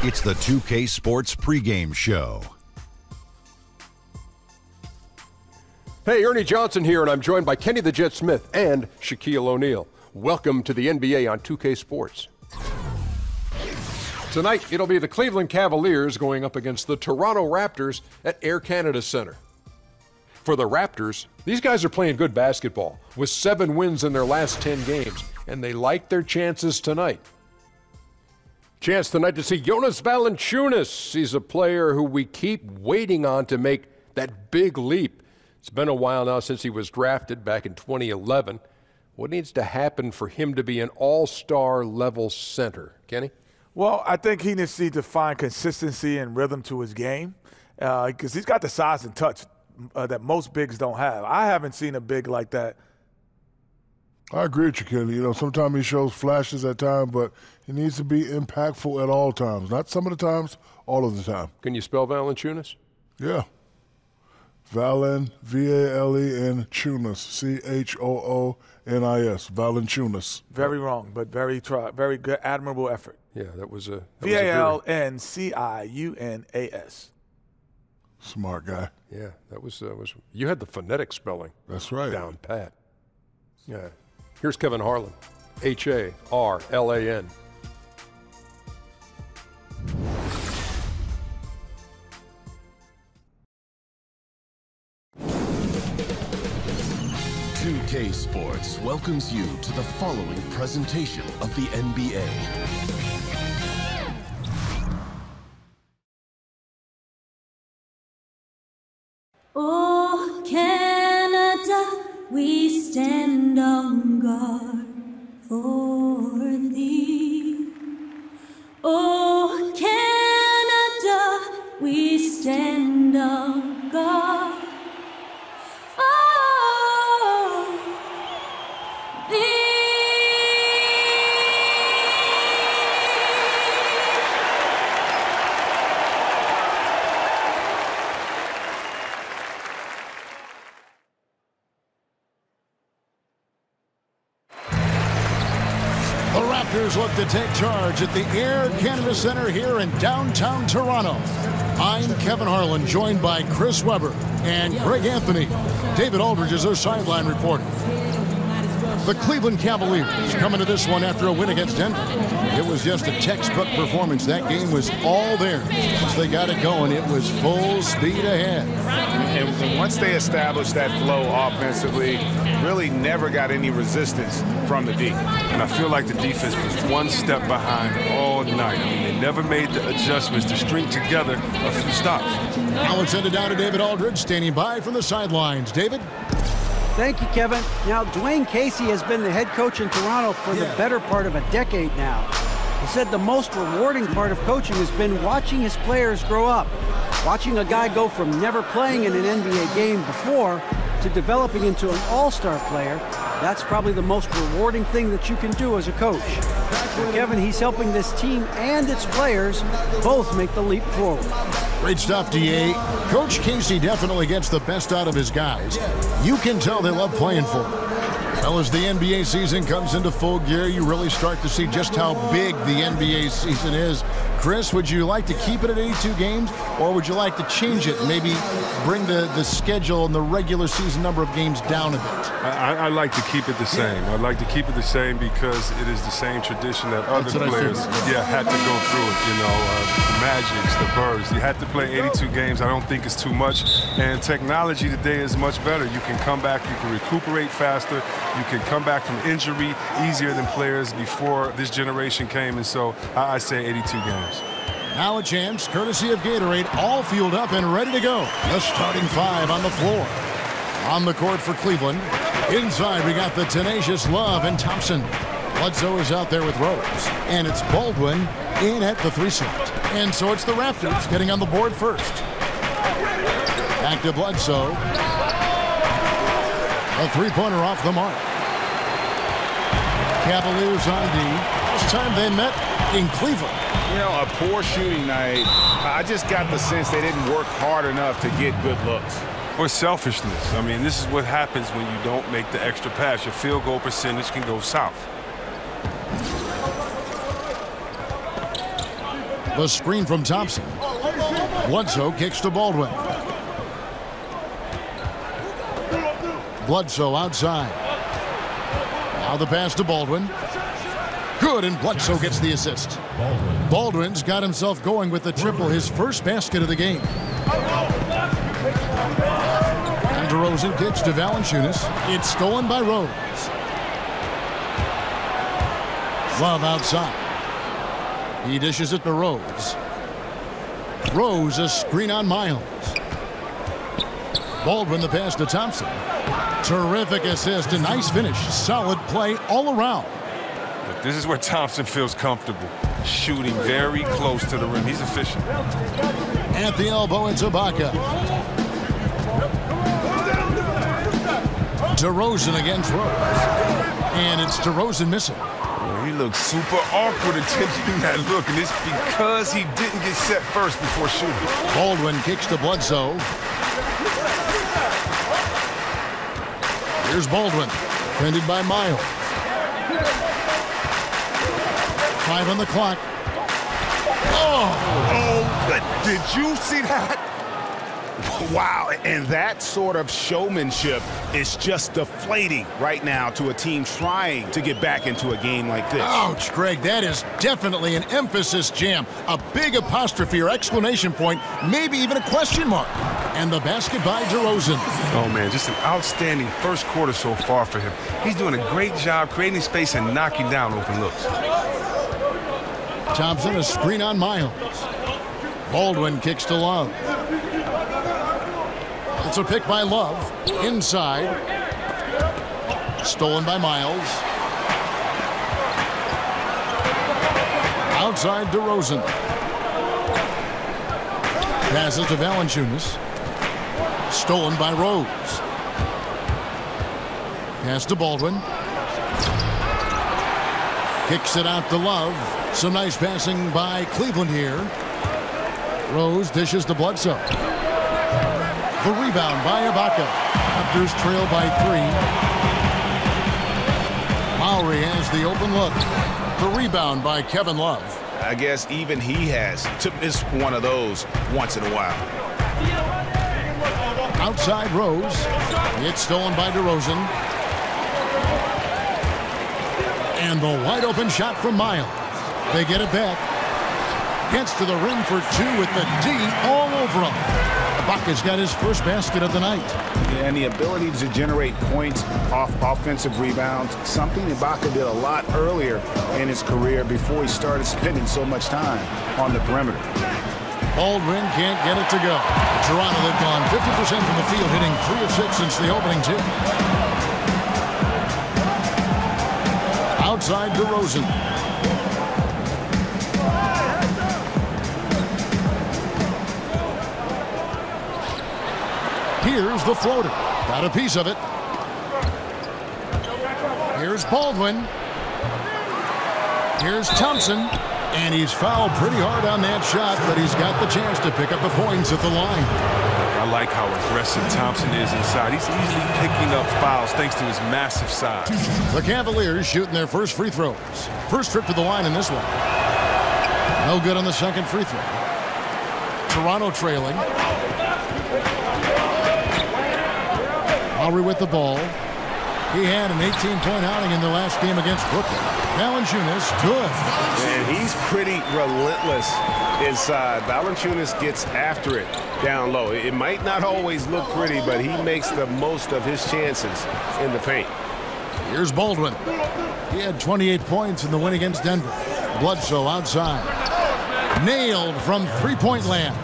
It's the 2K Sports pregame show. Hey, Ernie Johnson here, and I'm joined by Kenny the Jet Smith and Shaquille O'Neal. Welcome to the NBA on 2K Sports. Tonight, it'll be the Cleveland Cavaliers going up against the Toronto Raptors at Air Canada Center. For the Raptors, these guys are playing good basketball with 7 wins in their last 10 games, and they like their chances tonight. Chance tonight to see Jonas Valanciunas. He's a player who we keep waiting on to make that big leap. It's been a while now since he was drafted back in 2011. What needs to happen for him to be an all-star level center? Kenny? Well, I think he needs to find consistency and rhythm to his game because he's got the size and touch that most bigs don't have. I haven't seen a big like that. I agree with you, Kenny. You know, sometimes he shows flashes at times, but he needs to be impactful at all times. Not some of the times, all of the time. Can you spell Valanciunas? Yeah. Valen, V-A-L-E-N, Chunas, C-H-O-O-N-I-S, Valanciunas. Very wrong, but very good, admirable effort. Yeah, that was a V-A-L-N-C-I-U-N-A-S. Smart guy. Yeah, that was you had the phonetic spelling. That's right. Down pat. Yeah. Here's Kevin Harlan, H-A-R-L-A-N. K Sports welcomes you to the following presentation of the NBA. Oh, Canada, we stand on guard for thee. Oh, Canada, we stand on guard. Look to take charge at the Air Canada Center here in downtown Toronto. I'm Kevin Harlan, joined by Chris Webber and Greg Anthony. David Aldridge is our sideline reporter. The Cleveland Cavaliers coming to this one after a win against Denver. It was just a textbook performance. That game was all there. Once they got it going, it was full speed ahead. And once they established that flow offensively, really never got any resistance from the D. And I feel like the defense was one step behind all night. I mean, they never made the adjustments to string together a few stops. Now it's ended down to David Aldridge, standing by from the sidelines. David? Thank you, Kevin. Now, Dwayne Casey has been the head coach in Toronto for the better part of a decade now. He said the most rewarding part of coaching has been watching his players grow up, watching a guy go from never playing in an NBA game before to developing into an all-star player. That's probably the most rewarding thing that you can do as a coach. And Kevin, he's helping this team and its players both make the leap forward. Great stuff, D.A. Coach Casey definitely gets the best out of his guys. You can tell they love playing for him. Well, as the NBA season comes into full gear, you really start to see just how big the NBA season is. Chris, would you like to keep it at 82 games, or would you like to change it, maybe bring the schedule and the regular season number of games down a bit? I like to keep it the same. I like to keep it the same because it is the same tradition that other players had to go through it. You know, the Magics, the Birds. You had to play 82 games. I don't think it's too much. And technology today is much better. You can come back. You can recuperate faster. You can come back from injury easier than players before this generation came. And so I say 82 games. Now a chance, courtesy of Gatorade, all fueled up and ready to go. The starting 5 on the floor. On the court for Cleveland. Inside, we got the tenacious Love and Thompson. Bledsoe is out there with Rose. And it's Baldwin in at the 3 slot. And so it's the Raptors getting on the board first. Back to Bledsoe. A 3-pointer off the mark. Cavaliers on D. Last time they met in Cleveland. You know, a poor shooting night. I just got the sense they didn't work hard enough to get good looks. Or selfishness. I mean, this is what happens when you don't make the extra pass. Your field goal percentage can go south. The screen from Thompson. Bledsoe kicks to Baldwin. Bledsoe outside. Now the pass to Baldwin. Good, and Bledsoe gets the assist. Baldwin's got himself going with the triple, his first basket of the game. And DeRozan kicks to Valanciunas. It's stolen by Rose. Love outside. He dishes it to Rose. Rose, a screen on Miles. Baldwin the pass to Thompson. Terrific assist, a nice finish. Solid play all around. Look, this is where Thompson feels comfortable. Shooting very close to the rim. He's efficient. At the elbow, it's Ibaka. DeRozan against Rose. And it's DeRozan missing. He looks super awkward attempting that look, and it's because he didn't get set first before shooting. Baldwin kicks to Bledsoe. Here's Baldwin, defended by Miles. 5 on the clock. Oh, did you see that? Wow, and that sort of showmanship is just deflating right now to a team trying to get back into a game like this. Ouch, Greg, that is definitely an emphasis jam. A big apostrophe or exclamation point, maybe even a question mark. And the basket by DeRozan. Oh, man, just an outstanding first quarter so far for him. He's doing a great job creating space and knocking down open looks. Thompson, a screen on Miles. Baldwin kicks to Love. It's a pick by Love. Inside. Stolen by Miles. Outside DeRozan. Passes to Valanciunas. Stolen by Rose. Pass to Baldwin. Kicks it out to Love. Some nice passing by Cleveland here. Rose dishes to Bledsoe. The rebound by Ibaka. Raptors trail by 3. Lowry has the open look. The rebound by Kevin Love. I guess even he has to miss one of those once in a while. Outside Rose. It's stolen by DeRozan. And the wide open shot from Miles. They get it back. Gets to the rim for 2 with the D all over him. Ibaka's got his first basket of the night. Yeah, and the ability to generate points off offensive rebounds, something Ibaka did a lot earlier in his career before he started spending so much time on the perimeter. Baldwin can't get it to go. Toronto, they've gone 50% from the field, hitting 3 of 6 since the opening tip. Outside DeRozan. Here's the floater. Got a piece of it. Here's Baldwin. Here's Thompson. And he's fouled pretty hard on that shot, but he's got the chance to pick up the points at the line. I like how aggressive Thompson is inside. He's easily picking up fouls thanks to his massive size. The Cavaliers shooting their first free throws. First trip to the line in this one. No good on the second free throw. Toronto trailing. Lowry with the ball. He had an 18-point outing in the last game against Brooklyn. Valanciunas, good. And he's pretty relentless inside. Valanciunas gets after it down low. It might not always look pretty, but he makes the most of his chances in the paint. Here's Baldwin. He had 28 points in the win against Denver. Bledsoe outside. Nailed from three-point land.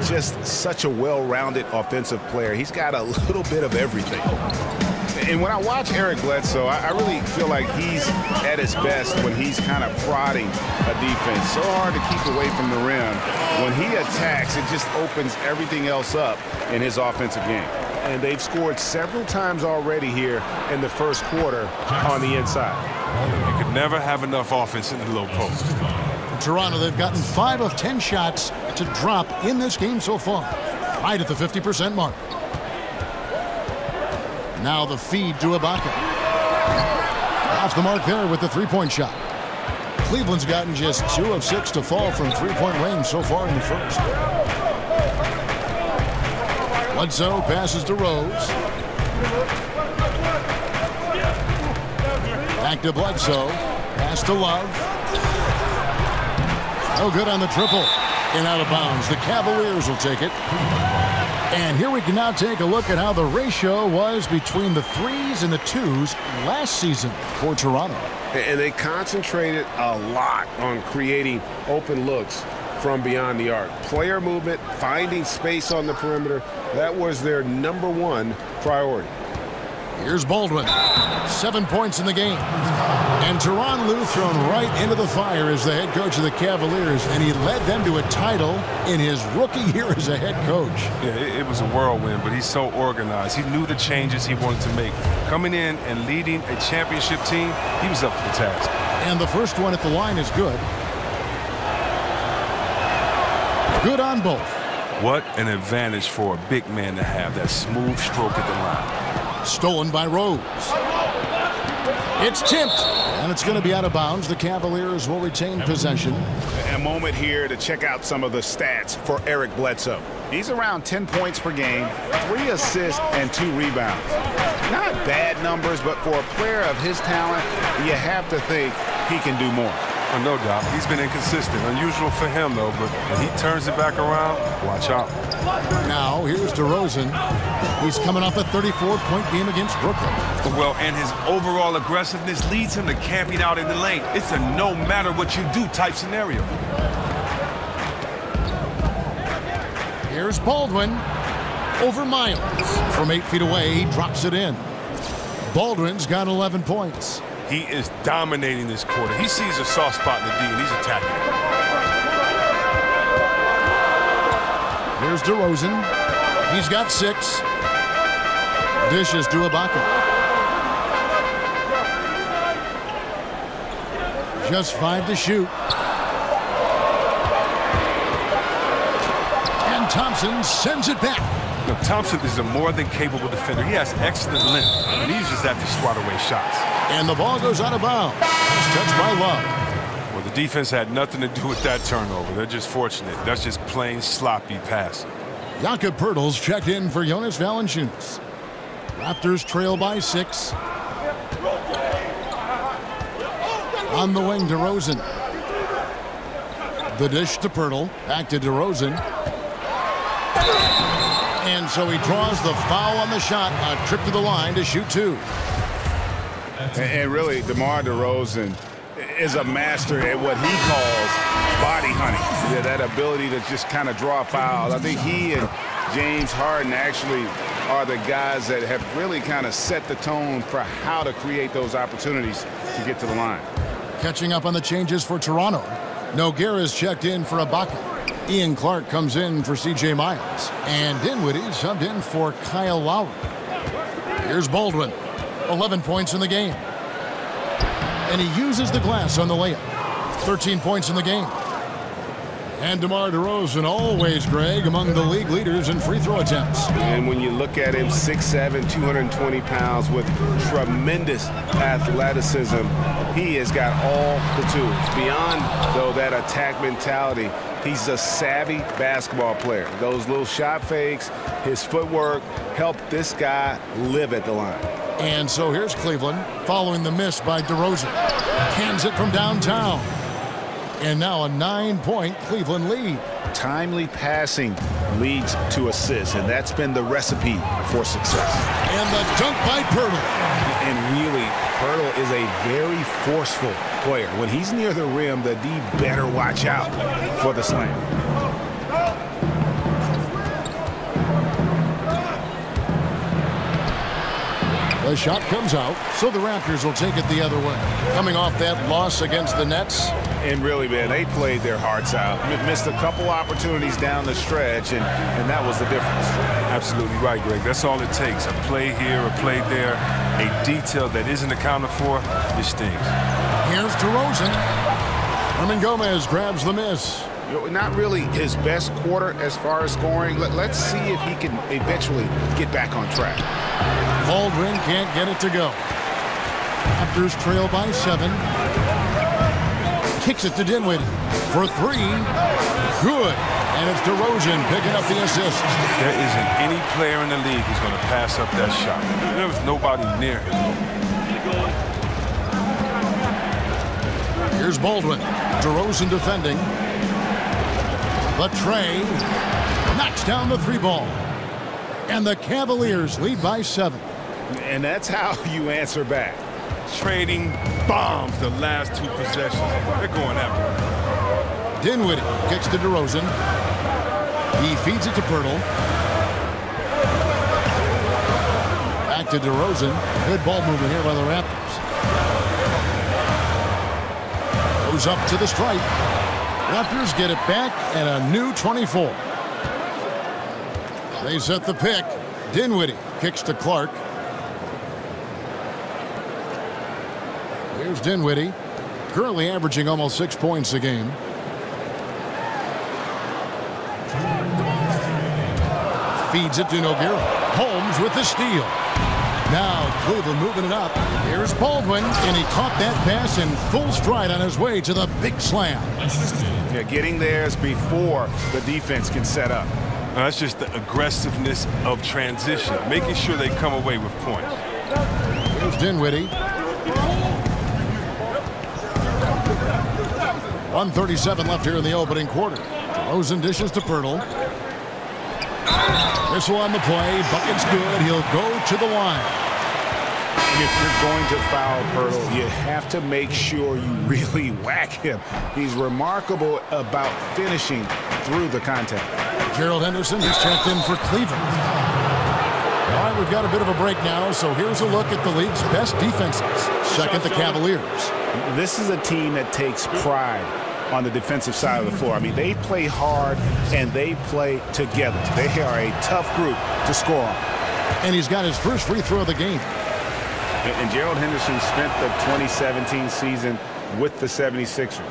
Just such a well-rounded offensive player. He's got a little bit of everything. And when I watch Eric Bledsoe, I really feel like he's at his best when he's kind of prodding a defense. So hard to keep away from the rim. When he attacks, it just opens everything else up in his offensive game. And they've scored several times already here in the first quarter on the inside. You could never have enough offense in the low post. In Toronto, they've gotten 5 of 10 shots to drop in this game so far. Right at the 50% mark. Now the feed to Ibaka. Off the mark there with the three-point shot. Cleveland's gotten just 2 of 6 to fall from three-point range so far in the first. Bledsoe passes to Rose. Back to Bledsoe. Pass to Love. No good on the triple. And out of bounds. The Cavaliers will take it. And here we can now take a look at how the ratio was between the 3s and the 2s last season for Toronto. And they concentrated a lot on creating open looks from beyond the arc. Player movement, finding space on the perimeter, that was their #1 priority. Here's Baldwin. 7 points in the game. And Tyronn Lue thrown right into the fire as the head coach of the Cavaliers, and he led them to a title in his rookie year as a head coach. Yeah, it was a whirlwind, but he's so organized. He knew the changes he wanted to make. Coming in and leading a championship team, he was up for the task. And the first one at the line is good. Good on both. What an advantage for a big man to have that smooth stroke at the line. Stolen by Rose. It's tipped, and it's going to be out of bounds. The Cavaliers will retain possession. A moment here to check out some of the stats for Eric Bledsoe. He's around 10 points per game, 3 assists, and 2 rebounds. Not bad numbers, but for a player of his talent, you have to think he can do more. Oh, no doubt. He's been inconsistent. Unusual for him, though, but when he turns it back around, watch out. Now, here's DeRozan. He's coming off a 34-point game against Brooklyn. Well, and his overall aggressiveness leads him to camping out in the lane. It's a no matter what you do type scenario. Here's Baldwin over Miles. From 8 feet away, he drops it in. Baldwin's got 11 points. He is dominating this quarter. He sees a soft spot in the D, and he's attacking it. Here's DeRozan. He's got 6. Dishes to Ibaka. Just 5 to shoot. And Thompson sends it back. Now, Thompson is a more than capable defender. He has excellent length, and he's just have to swat away shots. And the ball goes out of bounds. It's touched by Love. Well, the defense had nothing to do with that turnover. They're just fortunate. That's just plain sloppy passing. Jakob Poeltl's checked in for Jonas Valanciunas. Raptors trail by 6. On the wing, DeRozan. The dish to Poeltl. Back to DeRozan. And so he draws the foul on the shot. A trip to the line to shoot 2. And really, DeMar DeRozan is a master at what he calls body hunting. Yeah, that ability to just kind of draw fouls. I think he and James Harden actually are the guys that have really kind of set the tone for how to create those opportunities to get to the line. Catching up on the changes for Toronto. Nogueira's checked in for Ibaka. Ian Clark comes in for C.J. Miles. And Dinwiddie subbed in for Kyle Lowry. Here's Baldwin. 11 points in the game. And he uses the glass on the layup. 13 points in the game. And DeMar DeRozan, always, Greg, among the league leaders in free throw attempts. And when you look at him, 6'7", 220 pounds with tremendous athleticism, he has got all the tools. Beyond, though, that attack mentality, he's a savvy basketball player. Those little shot fakes, his footwork helped this guy live at the line. And so here's Cleveland following the miss by DeRozan. Cans it from downtown. And now a 9-point Cleveland lead. Timely passing leads to assists, and that's been the recipe for success. And the dunk by Poeltl. And really, Poeltl is a very forceful player. When he's near the rim, the D better watch out for the slam. The shot comes out, so the Raptors will take it the other way. Coming off that loss against the Nets. And really, man, they played their hearts out. Missed a couple opportunities down the stretch, and that was the difference. Absolutely right, Greg. That's all it takes. A play here, a play there, a detail that isn't accounted for, it stings. Here's DeRozan. Herman Gomez grabs the miss. Not really his best quarter as far as scoring. Let's see if he can eventually get back on track. Baldwin can't get it to go. Raptors trail by 7. kicks it to Dinwiddie for three. Good. And it's DeRozan picking up the assist. There isn't any player in the league who's going to pass up that shot. There was nobody near him. Here's Baldwin. DeRozan defending. The tray knocks down the three ball. And the Cavaliers lead by 7. And that's how you answer back. Trading bombs the last 2 possessions. They're going after him. Dinwiddie kicks to DeRozan. He feeds it to Pirtle. Back to DeRozan. Good ball movement here by the Raptors. Goes up to the stripe. Raptors get it back and a new 24. They set the pick. Dinwiddie kicks to Clark. Here's Dinwiddie, currently averaging almost 6 points a game. Feeds it to Nogueira. Holmes with the steal. Now Cleveland moving it up. Here's Baldwin, and he caught that pass in full stride on his way to the big slam. Yeah, getting there is before the defense can set up. Now, that's just the aggressiveness of transition, making sure they come away with points. Here's Dinwiddie. 1:37 left here in the opening quarter. DeRozan dishes to Pirtle. Whistle on the play. Bucket's good. He'll go to the line. And if you're going to foul Pirtle, you have to make sure you really whack him. He's remarkable about finishing through the contact. Gerald Henderson is checked in for Cleveland. All right, we've got a bit of a break now, so here's a look at the league's best defenses. Second, the Cavaliers. This is a team that takes pride on the defensive side of the floor. I mean, they play hard and they play together. They are a tough group to score on. And he's got his first free throw of the game. And Gerald Henderson spent the 2017 season with the 76ers.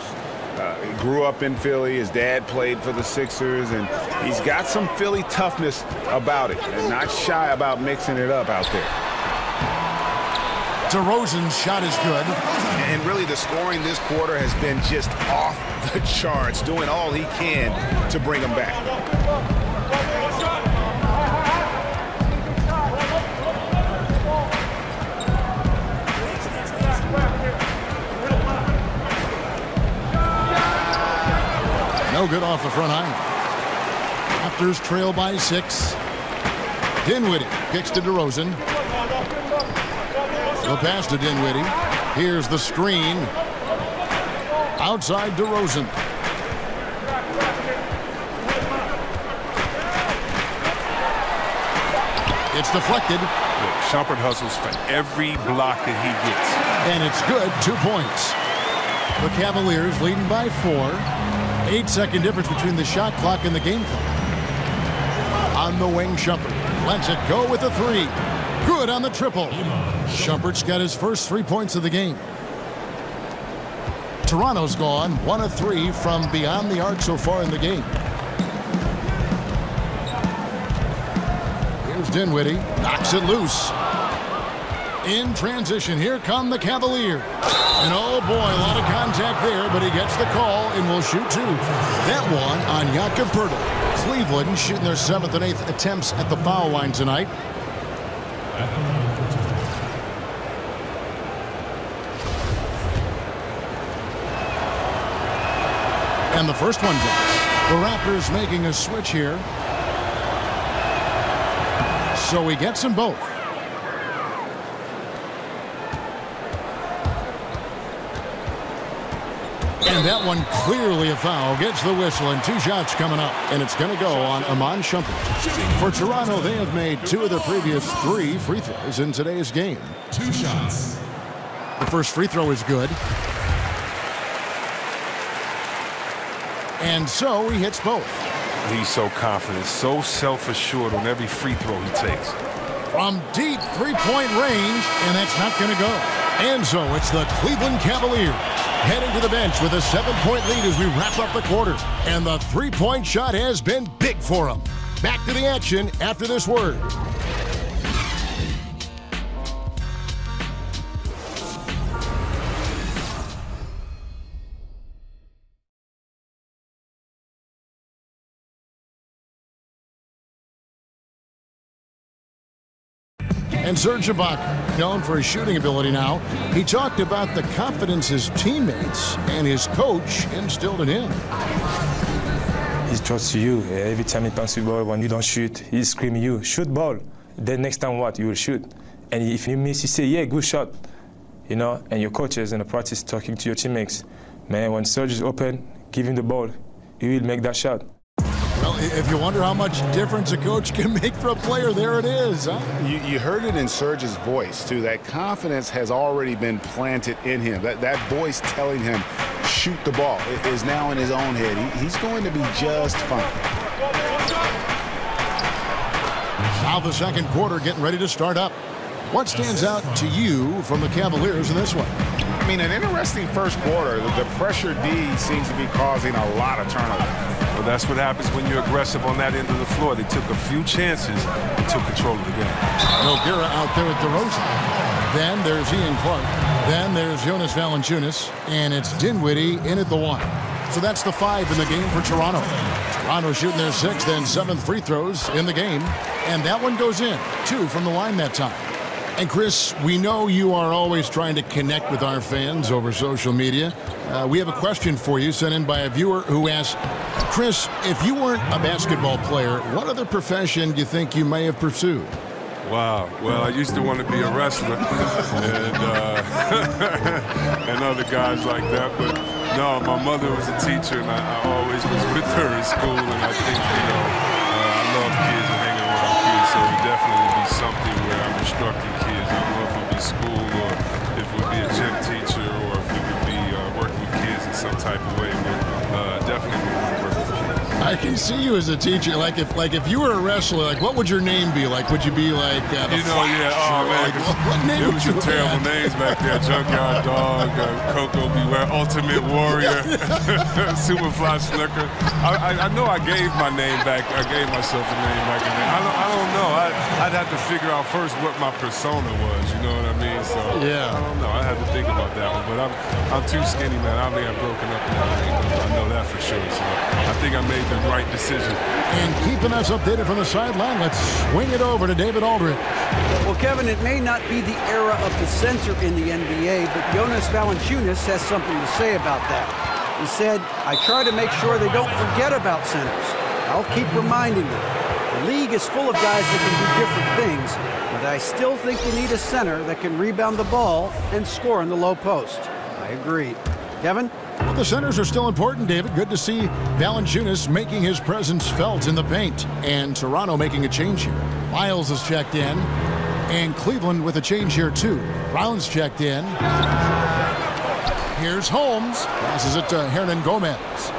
He grew up in Philly. His dad played for the Sixers, and he's got some Philly toughness about it and not shy about mixing it up out there. DeRozan's shot is good. And really the scoring this quarter has been just off the charts, doing all he can to bring them back. No good off the front iron. Raptors trail by 6. Dinwiddie kicks to DeRozan. The pass to Dinwiddie. Here's the screen. Outside DeRozan. It's deflected. Shumpert hustles for every block that he gets. And it's good. 2 points. The Cavaliers leading by 4. 8-second difference between the shot clock and the game clock. On the wing, Shumpert lets it go with a 3. Good on the triple. Shumpert's got his first 3 points of the game. Toronto's gone 1 of 3 from beyond the arc so far in the game. Here's Dinwiddie. Knocks it loose. In transition, here come the Cavaliers. And oh boy, a lot of contact there, but he gets the call and will shoot 2. That one on Jakob Pirtle. Cleveland shooting their 7th and 8th attempts at the foul line tonight. And the first one drops. The Raptors making a switch here. So he gets them both. And that one clearly a foul. Gets the whistle and 2 shots coming up. And it's going to go on Iman Shumpert. For Toronto, they have made 2 of their previous 3 free throws in today's game. 2 shots. The first free throw is good. And so he hits both. He's so confident, so self-assured on every free throw he takes. From deep 3-point range, and that's not going to go. And so it's the Cleveland Cavaliers heading to the bench with a 7-point lead as we wrap up the quarter. And the 3-point shot has been big for them. Back to the action after this word. And Serge Ibaka, known for his shooting ability now, he talked about the confidence his teammates and his coach instilled in him. He trusts you. Every time he passes the ball, when you don't shoot, he's screaming you, shoot ball. Then next time what? You will shoot. And if you miss, you say, yeah, good shot. You know, and your coaches in the practice talking to your teammates. Man, when Serge is open, give him the ball. He will make that shot. Well, if you wonder how much difference a coach can make for a player, there it is. Huh? You heard it in Serge's voice, too. That confidence has already been planted in him. That voice telling him, shoot the ball, is now in his own head. He's going to be just fine. Now the second quarter getting ready to start up. What stands out to you from the Cavaliers in this one? I mean, an interesting first quarter. The pressure D seems to be causing a lot of turnover. Well, that's what happens when you're aggressive on that end of the floor. They took a few chances and took control of the game. Nogueira out there with DeRozan. Then there's Ian Clark. Then there's Jonas Valanciunas. And it's Dinwiddie in at the 1. So that's the 5 in the game for Toronto. Toronto shooting their 6th and 7th free throws in the game. And that one goes in. 2 from the line that time. And Chris, we know you are always trying to connect with our fans over social media. We have a question for you sent in by a viewer who asks, Chris, if you weren't a basketball player, what other profession do you think you may have pursued? Wow. Well, I used to want to be a wrestler and and other guys like that. But no, my mother was a teacher, and I always was with her in school. And I think, I love kids and hanging around kids, so it would definitely be something where I'm instructing kids. I don't know if it would be school or if it would be a gym teacher or if it would be working with kids in some type of way. But definitely working with kids. I can see you as a teacher. Like if you were a wrestler, like what would your name be? Like would you be like the Flash? Yeah, oh man, like, what name it would was you some terrible names back there. Junkyard Dog, Coco Beware, Ultimate Warrior, Superfly Snooker. I know I gave my name back. I gave myself a name back in there. I don't know. I'd have to figure out first what my persona was. You know what I mean? So yeah, I don't know. I have to think about that one. But I'm too skinny, man. I think I'm broken up and everything. I know that for sure. So I think I made the right decision. And keeping us updated from the sideline, let's swing it over to David Aldridge. Well, Kevin, it may not be the era of the center in the NBA, but Jonas Valanciunas has something to say about that. He said, I try to make sure they don't forget about centers. I'll keep reminding them. The league is full of guys that can do different things, but I still think you need a center that can rebound the ball and score in the low post. I agree. Kevin? Well, the centers are still important, David. Good to see Valanciunas making his presence felt in the paint. And Toronto making a change here. Miles is checked in. And Cleveland with a change here, too. Brown's checked in. Here's Holmes. Passes it to Hernan Gomez.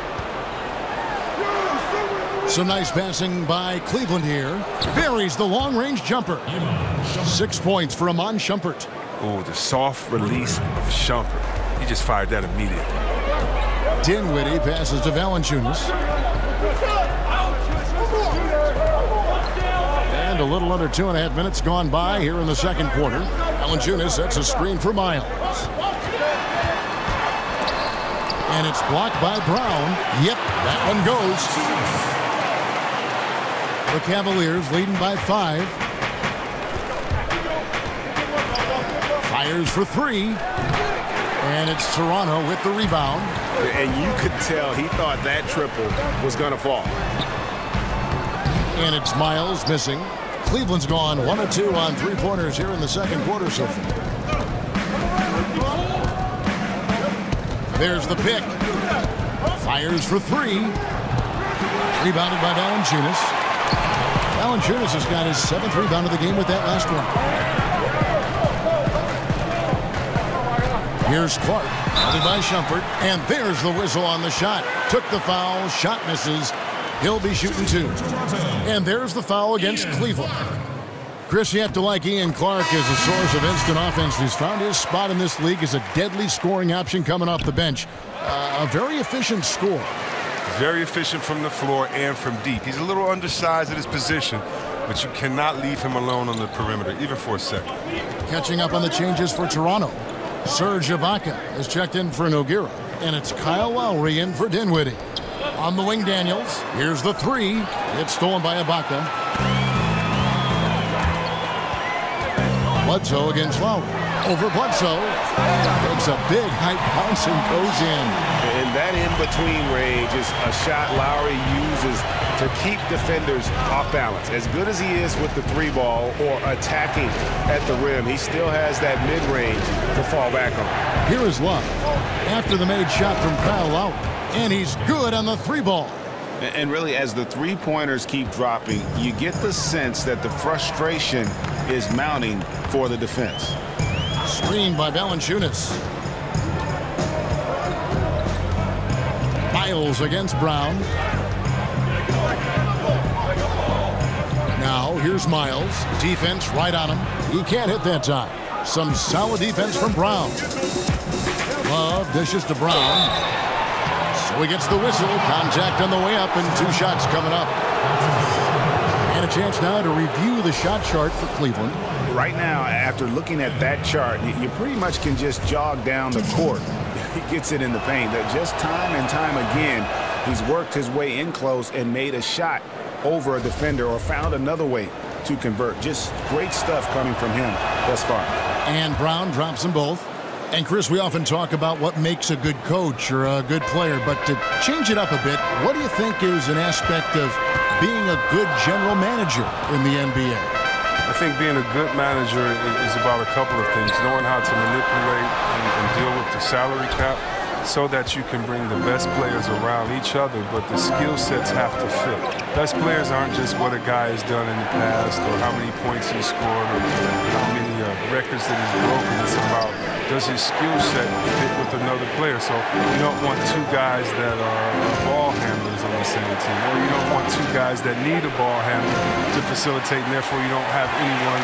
Some nice passing by Cleveland here. Buries the long-range jumper. 6 points for Iman Shumpert. Oh, the soft release of Shumpert. He just fired that immediately. Dinwiddie passes to Valanciunas. And a little under 2.5 minutes gone by here in the second quarter. Valanciunas sets a screen for Miles. And it's blocked by Brown. Yep, that one goes. The Cavaliers leading by 5. Fires for 3. And it's Toronto with the rebound. And you could tell he thought that triple was going to fall. And it's Miles missing. Cleveland's gone 1 of 2 on 3-pointers here in the second quarter so far. There's the pick. Fires for 3. Rebounded by Valanciunas. Valanciunas has got his 7th rebound of the game with that last one. Here's Clark, headed by Shumpert, and there's the whistle on the shot. Took the foul, shot misses. He'll be shooting 2. And there's the foul against Cleveland. Chris, you have to like Ian Clark as a source of instant offense. He's found his spot in this league as a deadly scoring option coming off the bench. A very efficient score. Very efficient from the floor and from deep. He's a little undersized at his position, but you cannot leave him alone on the perimeter, even for a second. Catching up on the changes for Toronto. Serge Ibaka has checked in for Nogueira, and it's Kyle Lowry in for Dinwiddie. On the wing, Daniels. Here's the 3. It's stolen by Ibaka. Bledsoe against Lowry. Over Bledsoe. Takes a big high bounce and goes in. And that in-between range is a shot Lowry uses to keep defenders off balance. As good as he is with the three ball or attacking at the rim, he still has that mid-range to fall back on. Here is Love after the made shot from Kyle Lowry. And he's good on the three ball. And really, as the three-pointers keep dropping, you get the sense that the frustration is mounting for the defense. Screened by Valanciunas. Miles against Brown. Now, here's Miles. Defense right on him. He can't hit that time. Some solid defense from Brown. Love dishes to Brown. So he gets the whistle. Contact on the way up, and 2 shots coming up. And a chance now to review the shot chart for Cleveland. Right now, after looking at that chart, you pretty much can just jog down the court. He gets it in the paint. Just time and time again, he's worked his way in close and made a shot over a defender or found another way to convert. Just great stuff coming from him thus far. And Brown drops them both. And Chris, we often talk about what makes a good coach or a good player, but to change it up a bit, what do you think is an aspect of being a good general manager in the NBA? I think being a good manager is about a couple of things. Knowing how to manipulate and deal with the salary cap so that you can bring the best players around each other, but the skill sets have to fit. Best players aren't just what a guy has done in the past or how many points he scored or how many records that he's broken. It's about, does his skill set fit with another player? So you don't want 2 guys that are ball handlers on the same team, or you don't want 2 guys that need a ball handler to facilitate, and therefore you don't have anyone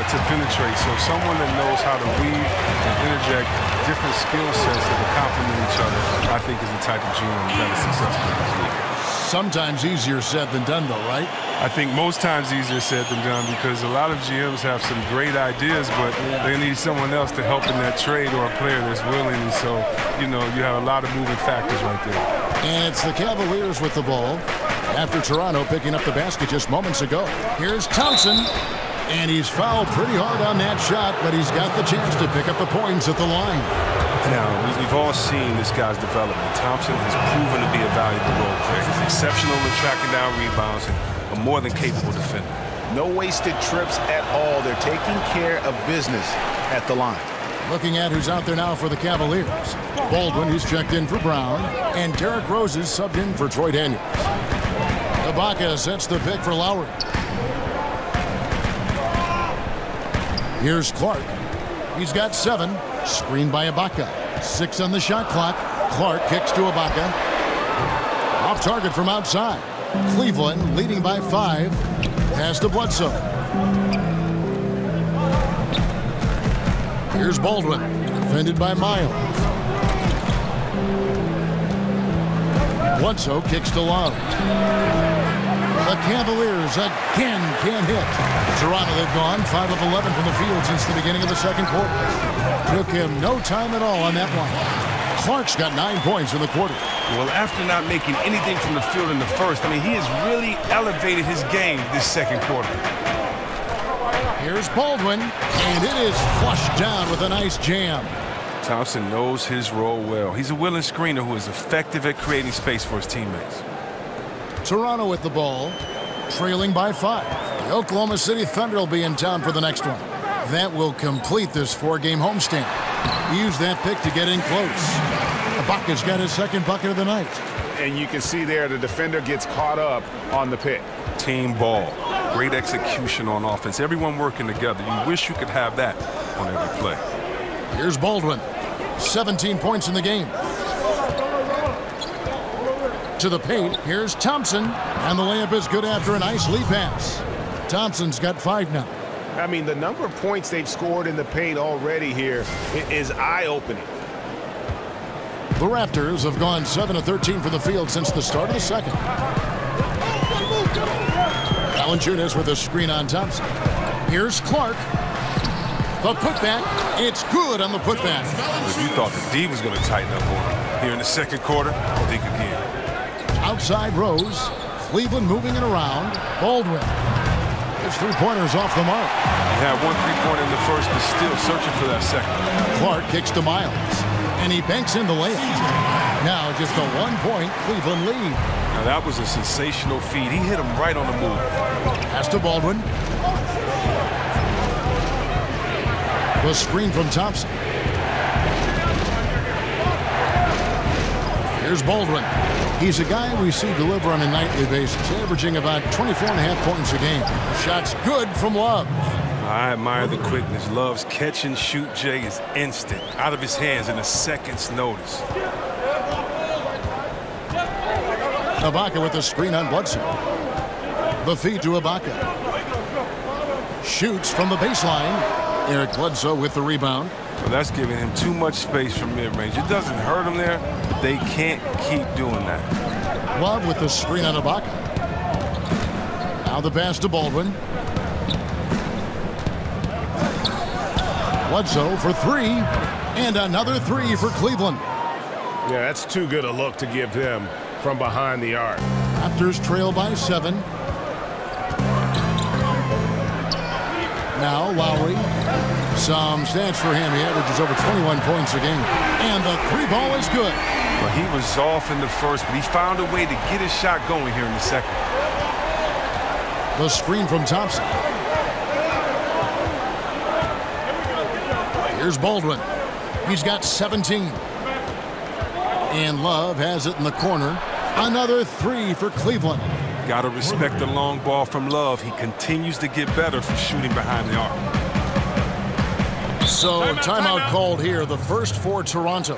to penetrate. So someone that knows how to weave and interject different skill sets that complement each other, I think, is the type of GM that is successful in this league. Sometimes easier said than done, though, right? I think most times easier said than done, because a lot of GMs have some great ideas, but they need someone else to help in that trade or a player that's willing. And so, you know, you have a lot of moving factors right there. And it's the Cavaliers with the ball after Toronto picking up the basket just moments ago. Here's Thompson, and he's fouled pretty hard on that shot, but he's got the chance to pick up the points at the line. Now, we've all seen this guy's development. Thompson has proven to be a valuable role player. He's exceptional at tracking down rebounds and a more than capable defender. No wasted trips at all. They're taking care of business at the line. Looking at who's out there now for the Cavaliers. Baldwin, who's checked in for Brown, and Derrick Rose is subbed in for Troy Daniels. Ibaka sets the pick for Lowry. Here's Clark. He's got 7. Screened by Ibaka. 6 on the shot clock. Clark kicks to Ibaka. Off target from outside. Cleveland leading by 5. Pass to Bledsoe. Here's Baldwin. Defended by Miles. Bledsoe kicks to Love. The Cavaliers again can't hit. Toronto, they've gone 5 of 11 from the field since the beginning of the second quarter. Took him no time at all on that one. Clark's got 9 points in the quarter. Well, after not making anything from the field in the first, I mean, he has really elevated his game this second quarter. Here's Baldwin, and it is flushed down with a nice jam. Thompson knows his role well. He's a willing screener who is effective at creating space for his teammates. Toronto with the ball, trailing by 5. The Oklahoma City Thunder will be in town for the next one. That will complete this 4-game homestand. He used that pick to get in close. Ibaka's got his second bucket of the night. And you can see there the defender gets caught up on the pick. Team ball. Great execution on offense. Everyone working together. You wish you could have that on every play. Here's Baldwin. 17 points in the game. To the paint. Here's Thompson. And the layup is good after a nice lead pass. Thompson's got 5 now. I mean, the number of points they've scored in the paint already here is eye-opening. The Raptors have gone 7 of 13 from the field since the start of the second. Valanciunas with a screen on Thompson. Here's Clark. The putback. It's good on the putback. If you thought the D was going to tighten up on him here in the second quarter, think again. Outside Rose. Cleveland moving it around. Baldwin. His three-pointer's off the mark. He had one three-pointer in the first, but still searching for that second. Clark kicks to Miles, and he banks in the layup. Now just a 1-point Cleveland lead. Now that was a sensational feed. He hit him right on the move. Pass to Baldwin. The screen from Thompson. Here's Baldwin. He's a guy we see deliver on a nightly basis, averaging about 24.5 points a game. The shot's good from Love. I admire the quickness. Love's catch and shoot, Jay, is instant. Out of his hands in a second's notice. Ibaka with the screen on Bledsoe. The feed to Ibaka. Shoots from the baseline. Eric Bledsoe with the rebound. Well, that's giving him too much space from mid-range. It doesn't hurt him there, but they can't keep doing that. Love with the screen on Ibaka. Now the pass to Baldwin. Bledsoe for three, and another three for Cleveland. Yeah, that's too good a look to give them from behind the arc. Raptors trail by 7. Now Lowry. Some stats for him. He averages over 21 points a game. And the three ball is good. Well, he was off in the first, but he found a way to get his shot going here in the second. The screen from Thompson. Here's Baldwin. He's got 17. And Love has it in the corner. Another three for Cleveland. Got to respect the long ball from Love. He continues to get better for shooting behind the arc. So timeout called here, the first for Toronto.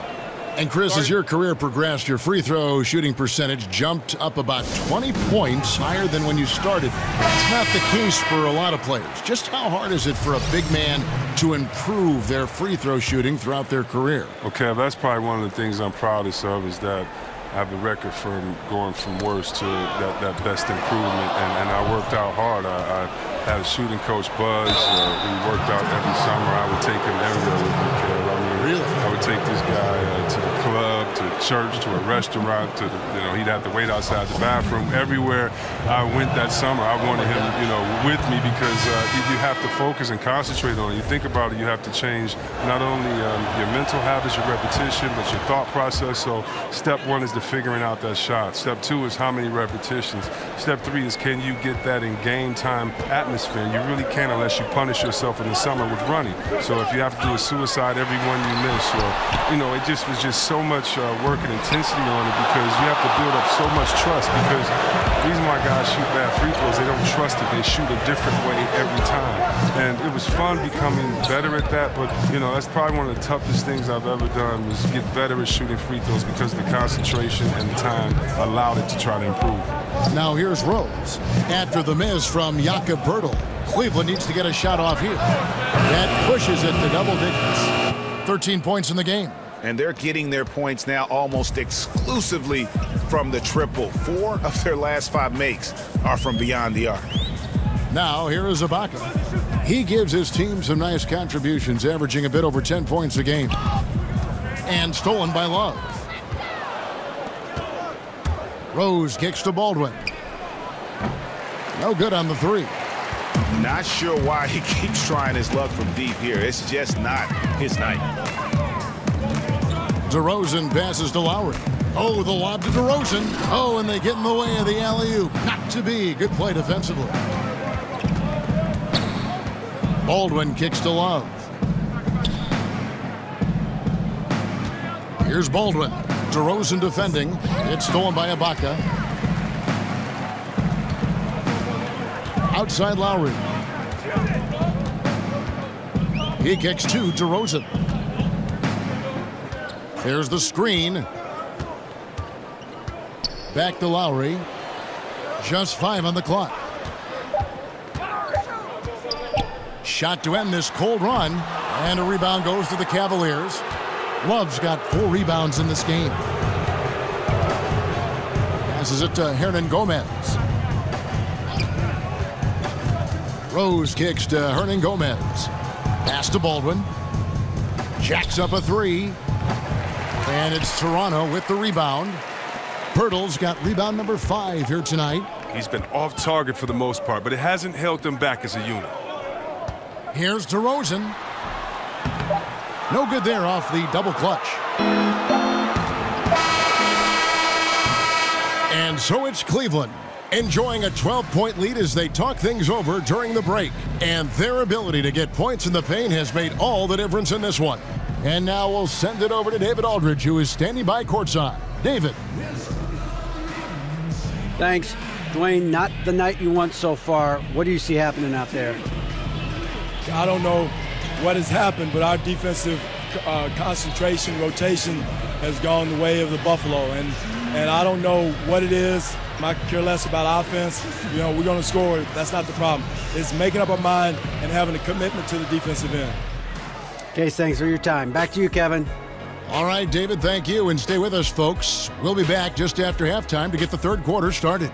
And Chris, as your career progressed, your free throw shooting percentage jumped up about 20 points higher than when you started. That's not the case for a lot of players. Just how hard is it for a big man to improve their free throw shooting throughout their career? Okay, that's probably one of the things I'm proudest of, is that I have a record for going from worst to that best improvement, and I worked out hard. I had a shooting coach, Buzz. We worked out every summer. I would take him everywhere with me, Kev. I mean, really? I would take this guy to the club, to church, to a restaurant, to the, he'd have to wait outside the bathroom. Everywhere I went that summer, I wanted him, with me, because you have to focus and concentrate on it. You think about it, you have to change not only your mental habits, your repetition, but your thought process. So step one is the figuring out that shot. Step two is how many repetitions. Step three is, can you get that in game time atmosphere? You really can't unless you punish yourself in the summer with running. So if you have to do a suicide every one you miss, or it just was just so much work and intensity on it, because you have to build up so much trust. Because the reason why guys shoot bad free throws, they don't trust it. They shoot a different way every time. And it was fun becoming better at that. But that's probably one of the toughest things I've ever done, was get better at shooting free throws, because the concentration and the time allowed it to try to improve. Now here's Rose. After the miss from Jakob Poeltl, Cleveland needs to get a shot off here. That pushes it to double digits. 13 points in the game. And they're getting their points now almost exclusively from the triple. 4 of their last 5 makes are from beyond the arc. Now here is Ibaka. He gives his team some nice contributions, averaging a bit over 10 points a game. And stolen by Love. Rose kicks to Baldwin. No good on the three. Not sure why he keeps trying his luck from deep here. It's just not his night. DeRozan passes to Lowry. Oh, the lob to DeRozan. Oh, and they get in the way of the alley-oop. Not to be. Good play defensively. Baldwin kicks to Love. Here's Baldwin. DeRozan defending. It's stolen by Ibaka. Outside Lowry. He kicks to DeRozan. There's the screen. Back to Lowry. Just 5 on the clock. Shot to end this cold run. And a rebound goes to the Cavaliers. Love's got 4 rebounds in this game. Passes it to Hernan Gomez. Rose kicks to Hernan Gomez. Pass to Baldwin. Jacks up a 3. And it's Toronto with the rebound. Poeltl's got rebound number 5 here tonight. He's been off target for the most part, but it hasn't held them back as a unit. Here's DeRozan. No good there off the double clutch. And so it's Cleveland, enjoying a 12-point lead as they talk things over during the break. And their ability to get points in the paint has made all the difference in this one. And now we'll send it over to David Aldridge, who is standing by courtside. David. Thanks. Dwayne, not the night you want so far. What do you see happening out there? I don't know what has happened, but our defensive concentration, rotation has gone the way of the Buffalo. And I don't know what it is. I care less about offense. You know, we're going to score. That's not the problem. It's making up our mind and having a commitment to the defensive end. Okay, thanks for your time. Back to you, Kevin. All right, David, thank you. And stay with us, folks. We'll be back just after halftime to get the third quarter started.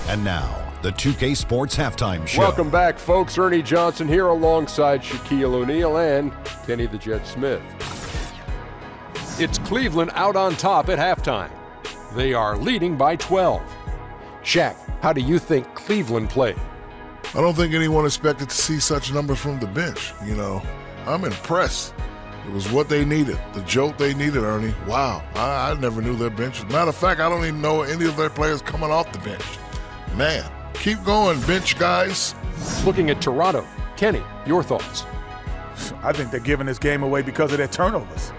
And now, the 2K Sports Halftime Show. Welcome back, folks. Ernie Johnson here alongside Shaquille O'Neal and Kenny the Jet Smith. It's Cleveland out on top at halftime. They are leading by 12. Shaq, how do you think Cleveland played? I don't think anyone expected to see such numbers from the bench. You know, I'm impressed. It was what they needed, the jolt they needed, Ernie. Wow, I never knew their bench. Matter of fact, I don't even know any of their players coming off the bench. Man, keep going, bench guys. Looking at Toronto, Kenny, your thoughts? I think they're giving this game away because of their turnovers.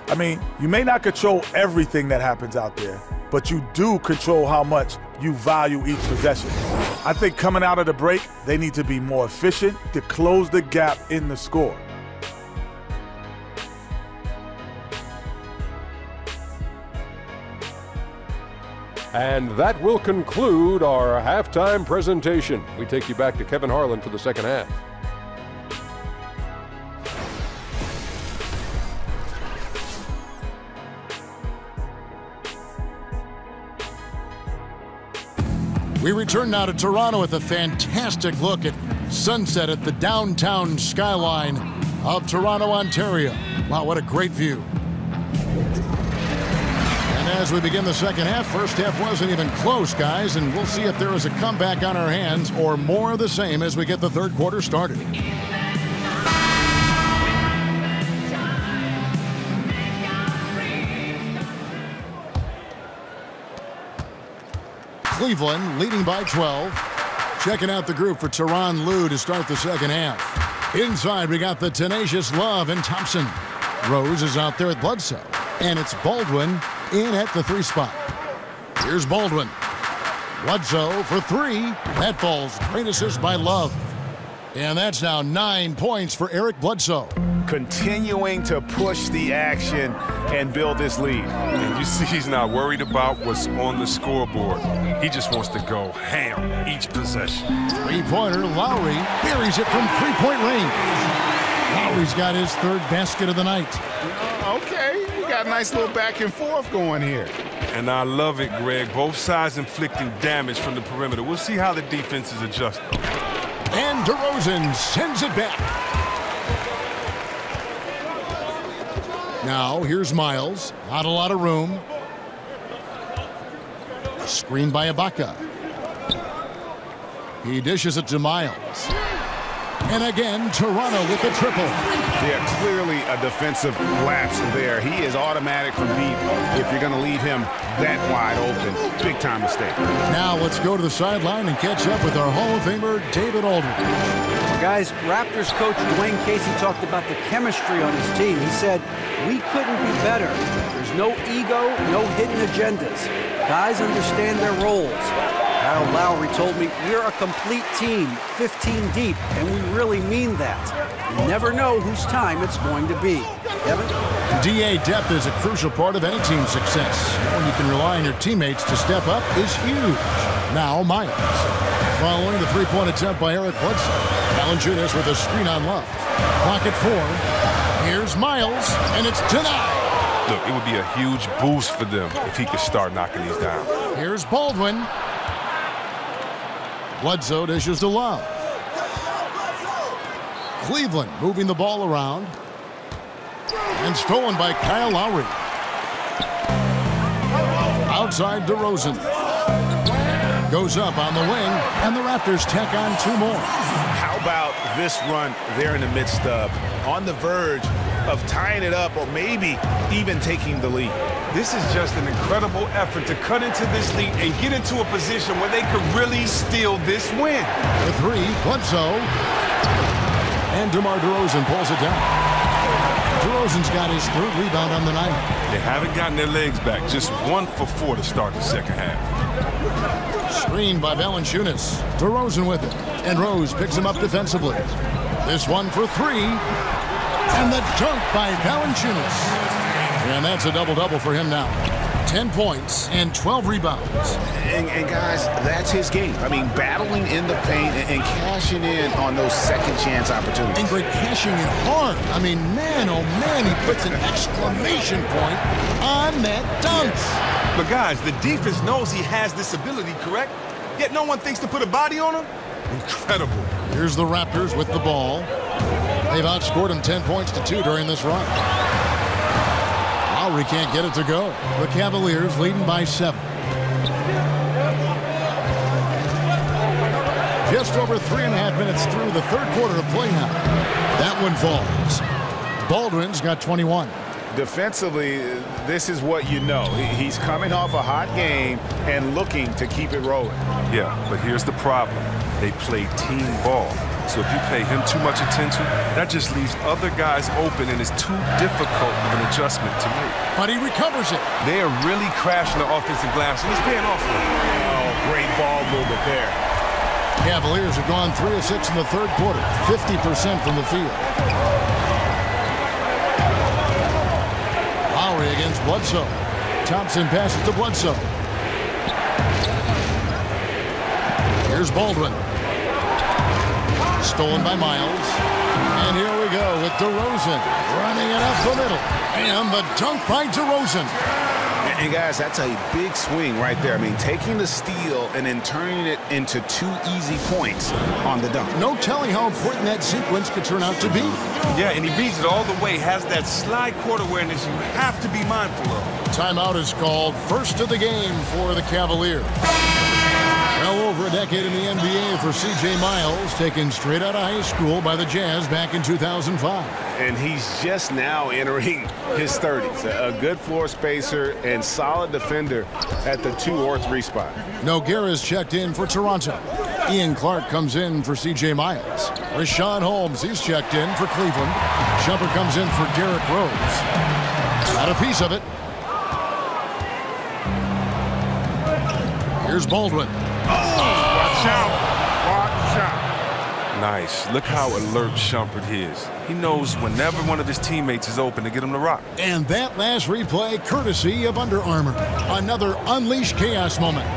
I mean, you may not control everything that happens out there, but you do control how much you value each possession. I think coming out of the break, they need to be more efficient to close the gap in the score. And that will conclude our halftime presentation. We take you back to Kevin Harlan for the second half. We return now to Toronto with a fantastic look at sunset at the downtown skyline of Toronto, Ontario. Wow, what a great view. And as we begin the second half, first half wasn't even close, guys, and we'll see if there is a comeback on our hands or more of the same as we get the third quarter started. Cleveland leading by 12. Checking out the group for Tyronn Lue to start the second half. Inside, we got the tenacious Love and Thompson. Rose is out there at Bledsoe. And it's Baldwin in at the 3 spot. Here's Baldwin. Bledsoe for 3. That falls. Great assist by Love. And that's now 9 points for Eric Bledsoe. Continuing to push the action and build this lead. And you see he's not worried about what's on the scoreboard. He just wants to go ham each possession. 3-pointer, Lowry buries it from 3-point range. Lowry's got his third basket of the night. Okay, we got a nice little back and forth going here. And I love it, Greg. Both sides inflicting damage from the perimeter. We'll see how the defense is adjusting. And DeRozan sends it back. Now, here's Miles. Not a lot of room. Screened by Ibaka. He dishes it to Miles. And again, Toronto with the triple. Yeah, clearly a defensive lapse there. He is automatic from deep if you're going to leave him that wide open. Big time mistake. Now let's go to the sideline and catch up with our Hall of Famer, David Aldridge. Guys, Raptors coach Dwayne Casey talked about the chemistry on his team. He said, we couldn't be better. There's no ego, no hidden agendas. Guys understand their roles. Kyle Lowry told me, we're a complete team, 15 deep, and we really mean that. You never know whose time it's going to be. Kevin? DA depth is a crucial part of any team's success. When you can rely on your teammates to step up is huge. Now, Miles. Following the three-point attempt by Eric Bledsoe. Valanciunas with a screen on Love. Clock at 4. Here's Miles, and it's denied. Look, it would be a huge boost for them if he could start knocking these down. Here's Baldwin. Bledsoe dishes to Love. Cleveland moving the ball around. And stolen by Kyle Lowry. outside DeRozan. Goes up on the wing, and the Raptors tack on 2 more. How about this run they're in the midst of, on the verge of tying it up or maybe even taking the lead? This is just an incredible effort to cut into this lead and get into a position where they could really steal this win. The 3, Bledsoe. And DeMar DeRozan pulls it down. DeRozan's got his 3rd rebound on the night. They haven't gotten their legs back. Just 1 for 4 to start the second half. Screened by Valanciunas. DeRozan with it. And Rose picks him up defensively. This one for 3. And the dunk by Valanciunas. And that's a double-double for him now. 10 points and 12 rebounds. And guys, that's his game. I mean, battling in the paint and cashing in on those second-chance opportunities. And Greg, cashing in hard. I mean, man, oh man, he puts an exclamation point on that dunk. But guys, the defense knows he has this ability, correct? Yet no one thinks to put a body on him? Incredible. Here's the Raptors with the ball. They've outscored him 10 points to 2 during this run. Lowry can't get it to go. The Cavaliers leading by 7. Just over 3.5 minutes through the 3rd quarter of play now. That one falls. Baldwin's got 21. Defensively, this is what you know. He's coming off a hot game and looking to keep it rolling. Yeah, but here's the problem. They play team ball. So if you pay him too much attention, that just leaves other guys open, and it's too difficult of an adjustment to make. But he recovers it. They are really crashing the offensive glass, and he's paying off for it. Oh, great ball movement there. Cavaliers have gone 3 of 6 in the 3rd quarter, 50% from the field. Lowry against Bledsoe. Thompson passes to Bledsoe. Here's Baldwin. Stolen by Miles. And here we go with DeRozan running it up the middle. And the dunk by DeRozan. And guys, that's a big swing right there. I mean, taking the steal and then turning it into 2 easy points on the dunk. No telling how important that sequence could turn out to be. Yeah, and he beats it all the way. Has that slide court awareness you have to be mindful of. Timeout is called. First of the game for the Cavaliers. Well over a decade in the NBA for C.J. Miles, taken straight out of high school by the Jazz back in 2005. And he's just now entering his 30s. A good floor spacer and solid defender at the 2 or 3 spot. Nogueira's checked in for Toronto. Ian Clark comes in for C.J. Miles. Rashawn Holmes, he's checked in for Cleveland. Shumpert comes in for Derrick Rose. Got a piece of it. Here's Baldwin. Watch out. Watch out. Nice. Look how alert Shumpert is. He knows whenever one of his teammates is open to get him to rock. And that last replay courtesy of Under Armour. Another Unleash Chaos moment.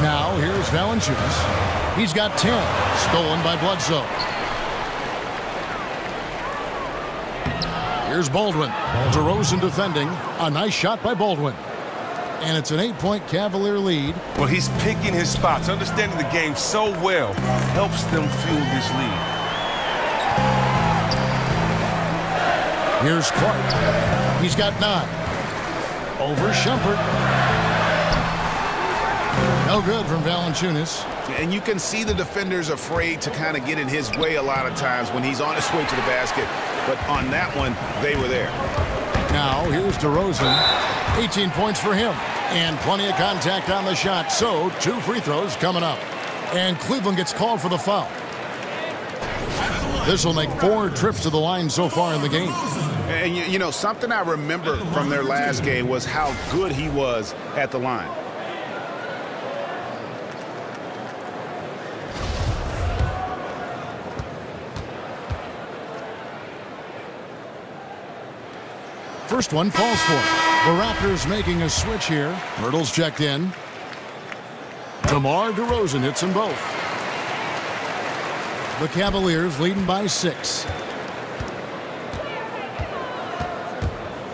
Now here's Valanciunas. He's got 10. Stolen by Bledsoe. Here's Baldwin. DeRozan defending. A nice shot by Baldwin. And it's an 8-point Cavalier lead. Well, he's picking his spots, understanding the game so well, helps them fuel this lead. Here's Clark. He's got 9. Over Shumpert. No good from Valanciunas. And you can see the defenders afraid to kind of get in his way a lot of times when he's on his way to the basket. But on that one, they were there. Now, here's DeRozan. 18 points for him. And plenty of contact on the shot. So, 2 free throws coming up. And Cleveland gets called for the foul. This will make 4 trips to the line so far in the game. And, you know, something I remember from their last game was how good he was at the line. First one falls for him. The Raptors making a switch here. Myrtle's checked in. DeMar DeRozan hits them both. The Cavaliers leading by 6.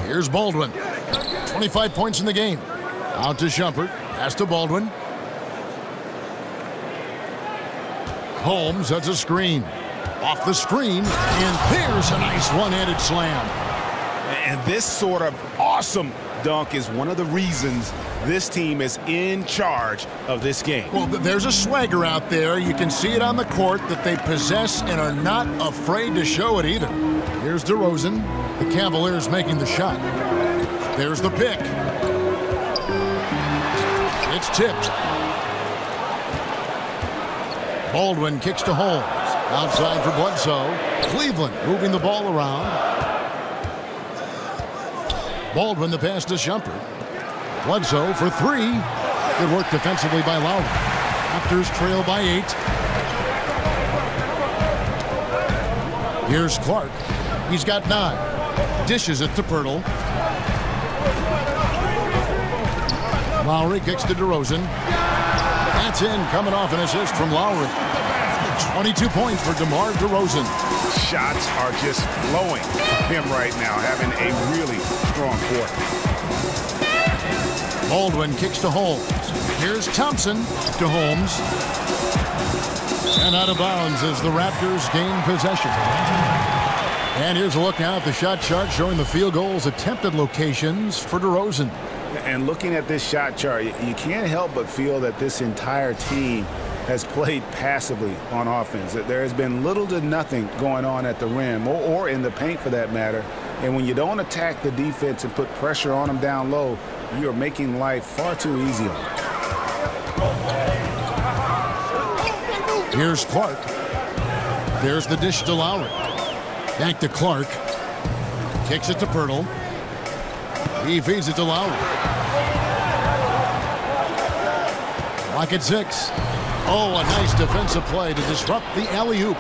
Here's Baldwin. 25 points in the game. Out to Shumpert. Pass to Baldwin. Holmes sets a screen. Off the screen. And there's a nice one-handed slam. And this sort of awesome dunk is one of the reasons this team is in charge of this game. Well, there's a swagger out there. You can see it on the court that they possess and are not afraid to show it either. Here's DeRozan. The Cavaliers making the shot. There's the pick. It's tipped. Baldwin kicks to Holmes. Outside for Bledsoe. Cleveland moving the ball around. Baldwin the pass to Shumpert. Bledsoe for three. Good work defensively by Lowry. Raptors trail by 8. Here's Clark. He's got 9. Dishes it to Pirtle. Lowry kicks to DeRozan. That's in, coming off an assist from Lowry. 22 points for DeMar DeRozan. Shots are just flowing from him right now, having a really strong quarter. Baldwin kicks to Holmes. Here's Thompson to Holmes. And out of bounds as the Raptors gain possession. And here's a look now at the shot chart showing the field goals attempted locations for DeRozan. And looking at this shot chart, you can't help but feel that this entire team has played passively on offense. There has been little to nothing going on at the rim or in the paint for that matter. And when you don't attack the defense and put pressure on them down low, you are making life far too easy on them. Here's Clark. There's the dish to Lowry. Back to Clark. Kicks it to Pirtle. He feeds it to Lowry. Clock at 6. Oh, a nice defensive play to disrupt the alley-oop.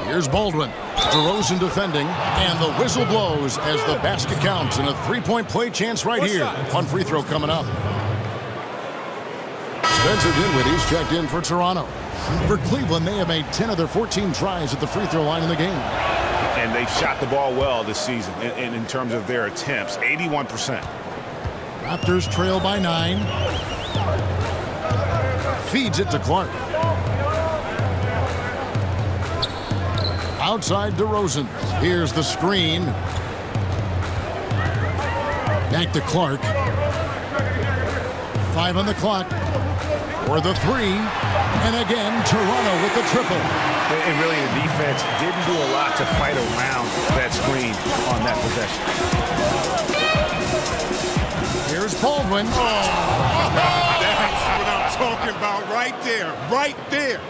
Here's Baldwin. DeRozan defending, and the whistle blows as the basket counts, and a three-point play chance right here. One free throw coming up. Spencer Dinwiddie's checked in for Toronto. For Cleveland, they have made 10 of their 14 tries at the free throw line in the game. And they've shot the ball well this season in terms of their attempts, 81%. Raptors trail by 9. Feeds it to Clark. Outside DeRozan. Here's the screen. Back to Clark. 5 on the clock. For the 3. And again, Toronto with the triple. And really, the defense didn't do a lot to fight around that screen on that possession. Here's Baldwin. Oh, that's what I'm talking about right there. Right there.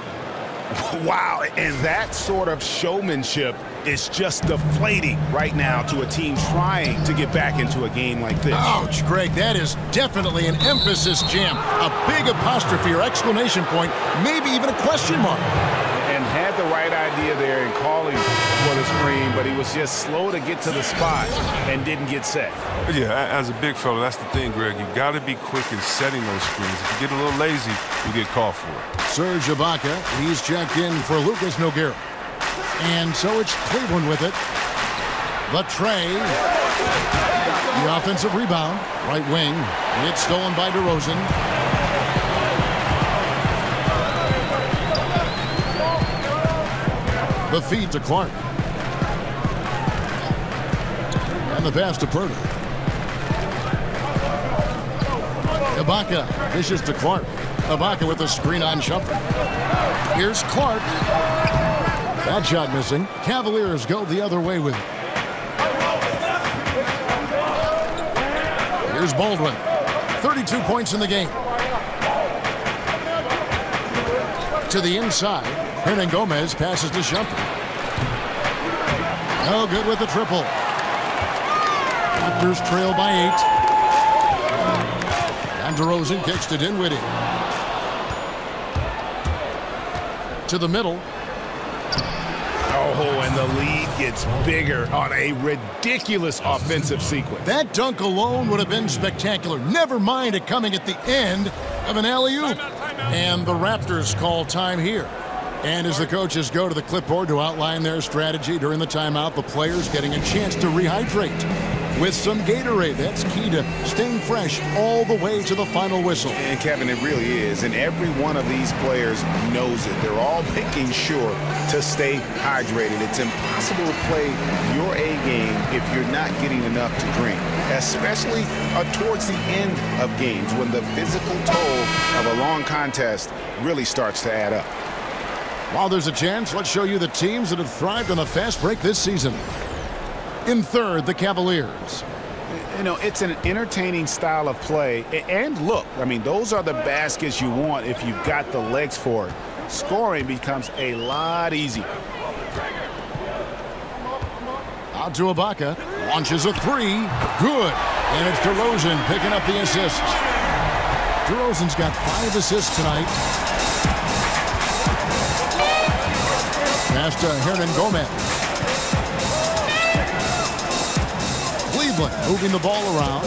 Wow, and that sort of showmanship is just deflating right now to a team trying to get back into a game like this. Ouch, Greg, that is definitely an emphasis jam. A big apostrophe or exclamation point, maybe even a question mark. And had the right idea there in calling for the screen, but he was just slow to get to the spot and didn't get set. Yeah, as a big fella, that's the thing, Greg. You got to be quick in setting those screens. If you get a little lazy, you get called for it. Serge Ibaka, he's checked in for Lucas Nogueira. And so it's Cleveland with it. The tray. The offensive rebound. Right wing. It's stolen by DeRozan. The feed to Clark. And the pass to Pirtle. Ibaka dishes to Clark. Ibaka with the screen on Shumpert. Here's Clark. That shot missing. Cavaliers go the other way with it. Here's Baldwin. 32 points in the game. To the inside. Hernan Gomez passes to Shumpert. No good with the triple. Raptors trail by 8. And DeRozan kicks to Dinwiddie. To the middle. Oh, and the lead gets bigger on a ridiculous offensive sequence. That dunk alone would have been spectacular. Never mind it coming at the end of an alley-oop. And the Raptors call time here. And as the coaches go to the clipboard to outline their strategy during the timeout, the players getting a chance to rehydrate. with some Gatorade. That's key to staying fresh all the way to the final whistle. And Kevin, it really is. And every one of these players knows it. They're all making sure to stay hydrated. It's impossible to play your A game if you're not getting enough to drink, especially towards the end of games when the physical toll of a long contest really starts to add up. While there's a chance, let's show you the teams that have thrived on the fast break this season. In third, the Cavaliers. You know, it's an entertaining style of play. And look, I mean, those are the baskets you want if you've got the legs for it. Scoring becomes a lot easier. Out to Ibaka. Launches a three. Good. And it's DeRozan picking up the assist. DeRozan's got 5 assists tonight. Pass to Hernan Gomez. Cleveland moving the ball around.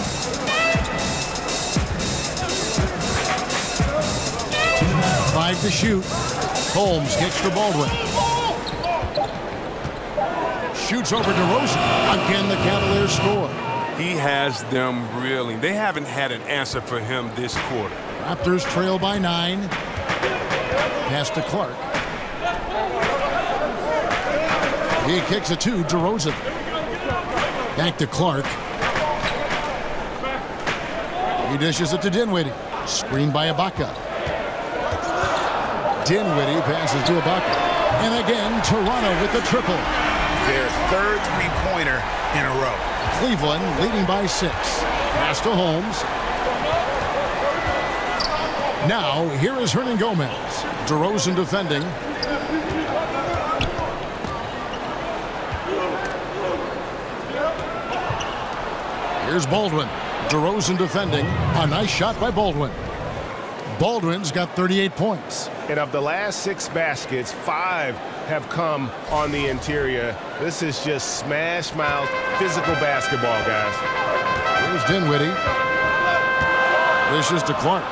Five to shoot. Holmes kicks to Baldwin. Shoots over DeRozan. Again, the Cavaliers score. He has them reeling. They haven't had an answer for him this quarter. Raptors trail by 9. Pass to Clark. He kicks it to DeRozan. Back to Clark. He dishes it to Dinwiddie. Screened by Ibaka. Dinwiddie passes to Ibaka. And again, Toronto with the triple. Their third three-pointer in a row. Cleveland leading by 6. Pass to Holmes. Now, here is Hernan Gomez. DeRozan defending. Here's Baldwin. DeRozan defending. A nice shot by Baldwin. Baldwin's got 38 points. And of the last 6 baskets, 5 have come on the interior. This is just smash-mouth physical basketball, guys. Here's Dinwiddie. Dishes to Clark.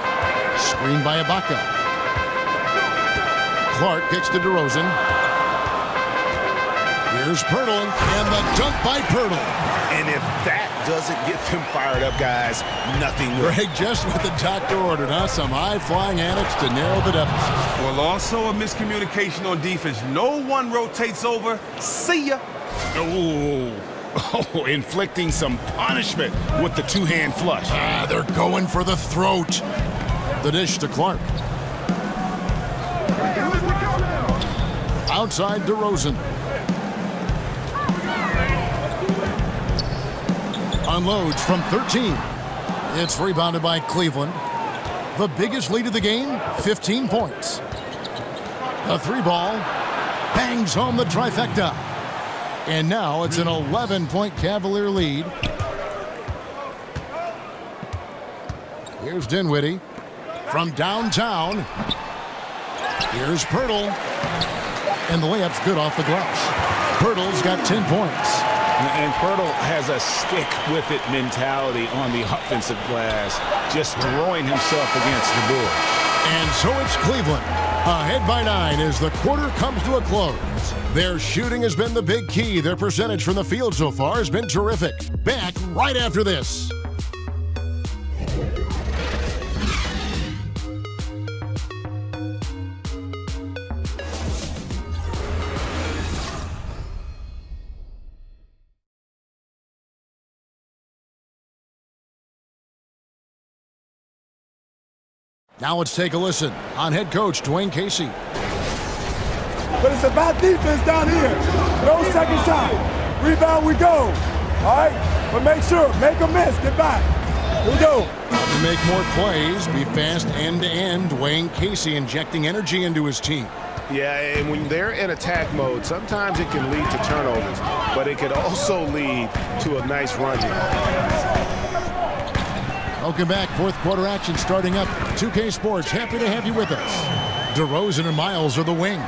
Screened by Ibaka. Clark kicks to DeRozan. Here's Pirtle, and the dunk by Pirtle. And if that doesn't get them fired up, guys, nothing will. Greg, just what the doctor ordered, huh? Some high-flying antics to narrow the deficit. Well, also a miscommunication on defense. No one rotates over. See ya. Oh, inflicting some punishment with the two-hand flush. They're going for the throat. The dish to Clark. Outside DeRozan. Unloads from 13. It's rebounded by Cleveland. The biggest lead of the game, 15 points. A 3-ball bangs home the trifecta. And now it's an 11-point Cavalier lead. Here's Dinwiddie from downtown. Here's Pirtle. And the layup's good off the glass. Pirtle's got 10 points. And Pirtle has a stick-with-it mentality on the offensive glass, just throwing himself against the board. And so it's Cleveland, ahead by 9 as the quarter comes to a close. Their shooting has been the big key. Their percentage from the field so far has been terrific. Back right after this. Now let's take a listen on head coach Dwayne Casey. But it's about defense down here. No second shot. Rebound, we go. All right? But make sure, make a miss, get back. Here we go. To make more plays, be fast end-to-end, Dwayne Casey injecting energy into his team. Yeah, and when they're in attack mode, sometimes it can lead to turnovers, but it could also lead to a nice run here. Welcome back. Fourth quarter action starting up. 2K Sports, happy to have you with us. DeRozan and Miles are the wings.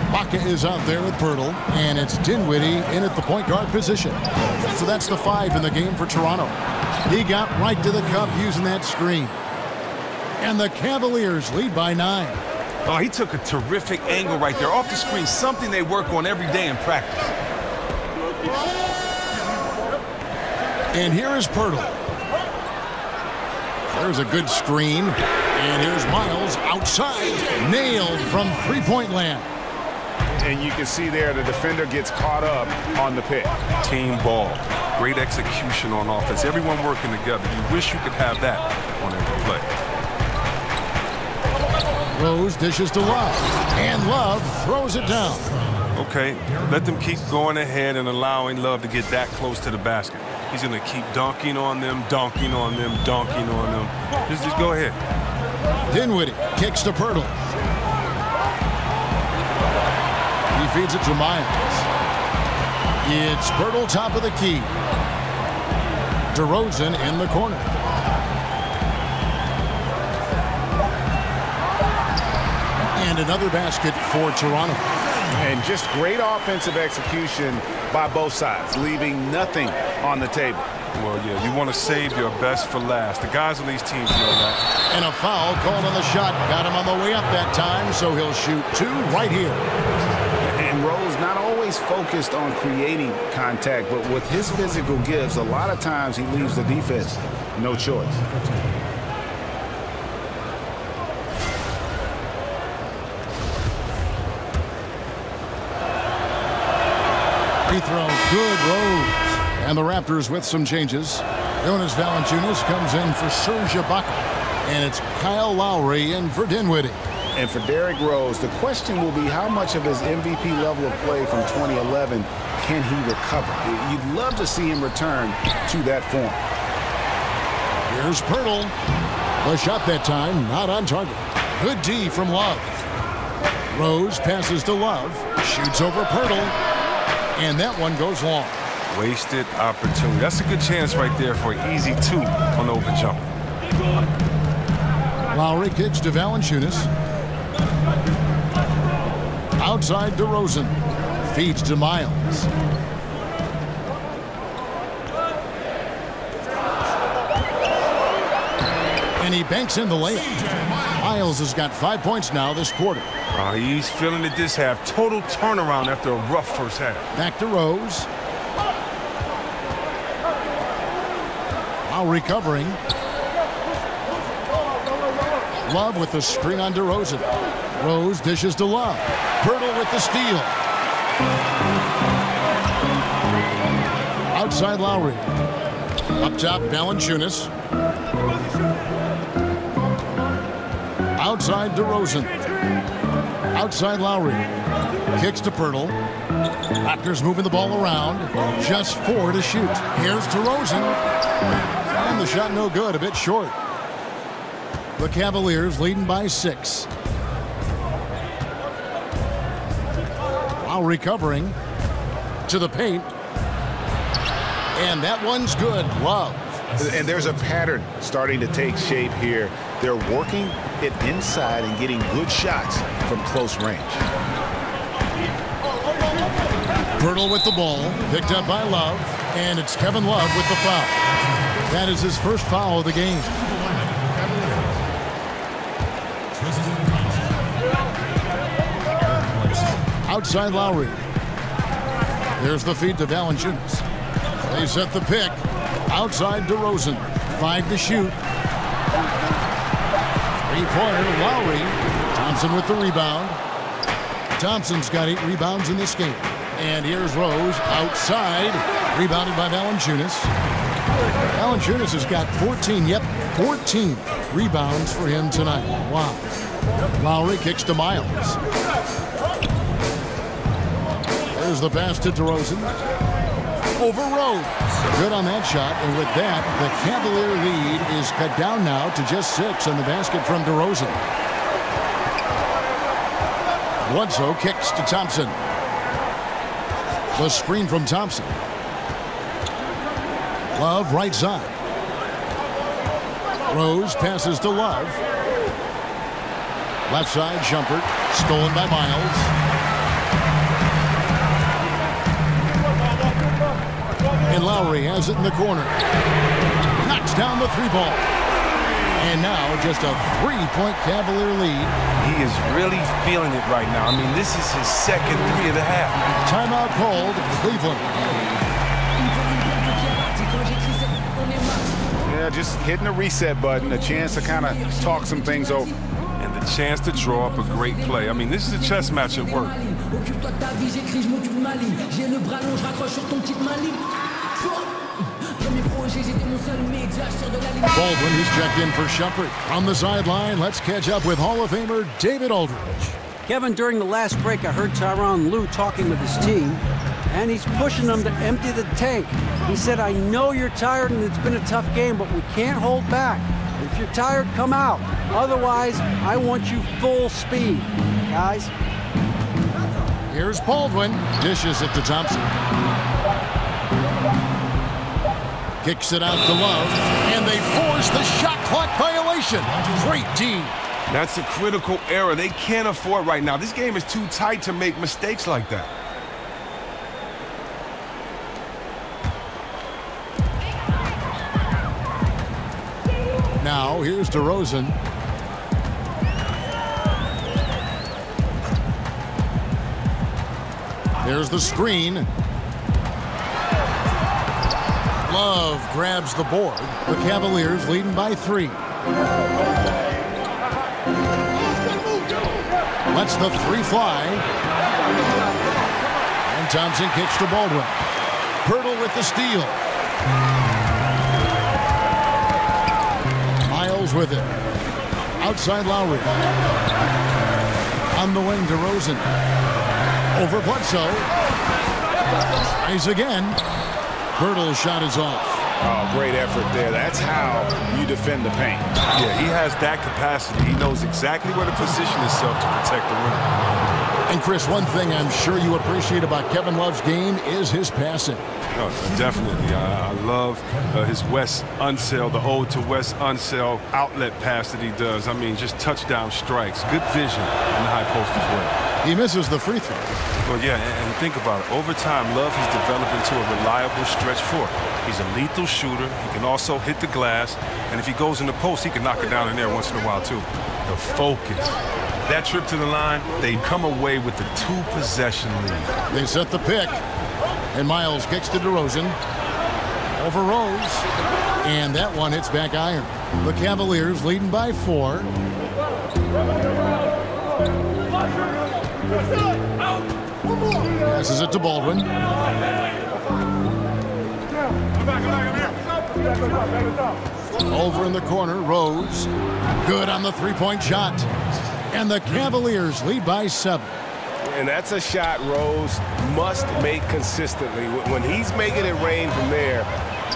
Ibaka is out there with Pirtle, and it's Dinwiddie in at the point guard position. So that's the 5 in the game for Toronto. He got right to the cup using that screen. And the Cavaliers lead by 9. Oh, he took a terrific angle right there off the screen, something they work on every day in practice. And here is Pirtle. There's a good screen. And here's Miles outside. Nailed from three-point land. And you can see there the defender gets caught up on the pick. Team ball. Great execution on offense. Everyone working together. You wish you could have that on every play. Rose dishes to Love. And Love throws it down. Okay, let them keep going ahead and allowing Love to get that close to the basket. He's going to keep dunking on them, dunking on them, dunking on them. Just go ahead. Dinwiddie kicks to Pirtle. He feeds it to Miles. It's Pirtle top of the key. DeRozan in the corner. And another basket for Toronto. And just great offensive execution by both sides, leaving nothing on the table. Well, yeah, you want to save your best for last. The guys on these teams know that. And a foul called on the shot. Got him on the way up that time, so he'll shoot two right here. And Rose not always focused on creating contact, but with his physical gifts, a lot of times he leaves the defense no choice. Free throw, good. Rose. And the Raptors with some changes. Jonas Valanciunas comes in for Serge Ibaka. And it's Kyle Lowry in for Dinwiddie. And for Derrick Rose, the question will be how much of his MVP level of play from 2011 can he recover? You'd love to see him return to that form. Here's Pirtle. The shot that time, not on target. Good D from Love. Rose passes to Love. Shoots over Pirtle. And that one goes long. Wasted opportunity. That's a good chance right there for an easy two on the open jump. Lowry kicks to Valanciunas. Outside DeRozan. Feeds to Miles. And he banks in the layup. Miles has got 5 points now this quarter. He's feeling it this half. Total turnaround after a rough first half. Back to Rose. Now recovering. Love with the screen on DeRozan. Rose dishes to Love. Pirtle with the steal. Outside Lowry. Up top, Valanciunas. Outside DeRozan. Outside Lowry. Kicks to Pirtle. Raptors moving the ball around. Just 4 to shoot. Here's DeRozan. And the shot no good, a bit short. The Cavaliers leading by 6. While recovering to the paint. And that one's good. Love. And there's a pattern starting to take shape here. They're working it inside and getting good shots from close range. Pirtle with the ball. Picked up by Love. And it's Kevin Love with the foul. That is his first foul of the game. Outside Lowry. There's the feed to Valanciunas. They set the pick. Outside DeRozan. 5 to shoot. Three-pointer, Lowry. Thompson with the rebound. Thompson's got 8 rebounds in this game. And here's Rose outside. Rebounded by Valanciunas. Valanciunas has got 14 rebounds for him tonight. Wow. Lowry kicks to Miles. There's the pass to DeRozan. Over Rose. Good on that shot. And with that, the Cavalier lead is cut down now to just 6 on the basket from DeRozan. Bledsoe kicks to Thompson. The screen from Thompson. Love right side. Rose passes to Love. Left side, Shumpert. Stolen by Miles. And Lowry has it in the corner. Knocks down the 3-ball. And now just a 3-point Cavalier lead. He is really feeling it right now. I mean, this is his second 3 of the half. Timeout called, Cleveland. Yeah, just hitting the reset button, a chance to kind of talk some things over. And the chance to draw up a great play. I mean, this is a chess match at work. Baldwin, who's checked in for Shumpert. On the sideline, let's catch up with Hall of Famer David Aldridge. Kevin, during the last break, I heard Tyronn Lue talking with his team, and he's pushing them to empty the tank. He said, I know you're tired and it's been a tough game, but we can't hold back. If you're tired, come out. Otherwise, I want you full speed, guys. Here's Baldwin. Dishes it to Thompson. Kicks it out to Love, and they force the shot clock violation. Great team. That's a critical error they can't afford right now. This game is too tight to make mistakes like that. Now, here's DeRozan. There's the screen. Love grabs the board. The Cavaliers leading by 3. Lets the 3 fly. And Thompson kicks to Baldwin. Pirtle with the steal. Miles with it. Outside Lowry. On the wing, DeRozan. Over Bledsoe. Tries again. Pirtle's shot is off. Oh, great effort there. That's how you defend the paint. Yeah, he has that capacity. He knows exactly where to position himself to protect the rim. And Chris, one thing I'm sure you appreciate about Kevin Love's game is his passing. Oh, definitely. I love his Wes Unseld, the ode to Wes Unseld outlet pass that he does. I mean, just touchdown strikes. Good vision in the high post as well. He misses the free throw. Well, yeah, and think about it. Over time, Love has developed into a reliable stretch four. He's a lethal shooter. He can also hit the glass. And if he goes in the post, he can knock it down in there once in a while, too. The focus. That trip to the line, they come away with the 2-possession lead. They set the pick. And Miles kicks to DeRozan. Over Rose. And that one hits back iron. The Cavaliers leading by 4. Passes it to Baldwin. Over in the corner, Rose. Good on the 3-point shot. And the Cavaliers lead by 7. And that's a shot Rose must make consistently. When he's making it rain from there,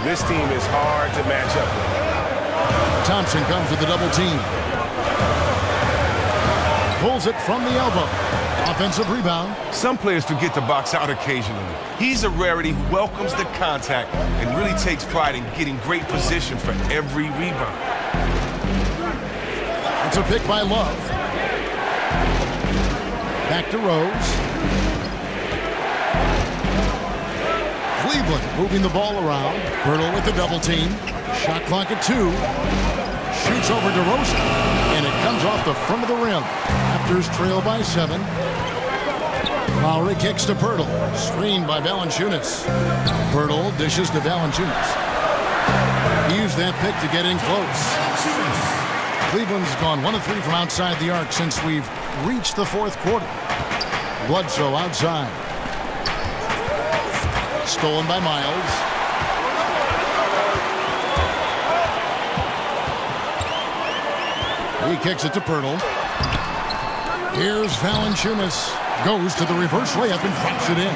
this team is hard to match up with. Thompson comes with the double team. Pulls it from the elbow. Offensive rebound. Some players forget to box out occasionally. He's a rarity who welcomes the contact and really takes pride in getting great position for every rebound. It's a pick by Love. Back to Rose. Cleveland moving the ball around. Pirtle with the double team. Shot clock at 2. Shoots over DeRozan. And it comes off the front of the rim. Raptors trail by 7. Lowry kicks to Pirtle. Screened by Valanciunas. Pirtle dishes to Valanciunas. He used that pick to get in close. Cleveland's gone 1 of 3 from outside the arc since we've reached the 4th quarter. Bledsoe outside. Stolen by Miles. He kicks it to Pirtle. Here's Valanciunas. Goes to the reverse layup and drops it in.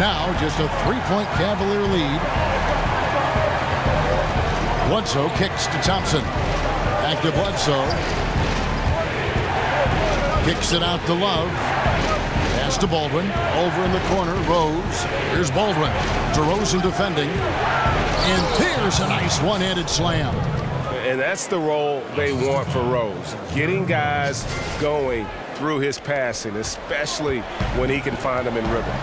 Now just a 3-point Cavalier lead. Bledsoe kicks to Thompson. Back to Bledsoe. Kicks it out to Love. Pass to Baldwin. Over in the corner, Rose. Here's Baldwin. DeRozan defending. And there's a nice one-handed slam. And that's the role they want for Rose. Getting guys going through his passing, especially when he can find them in rhythm.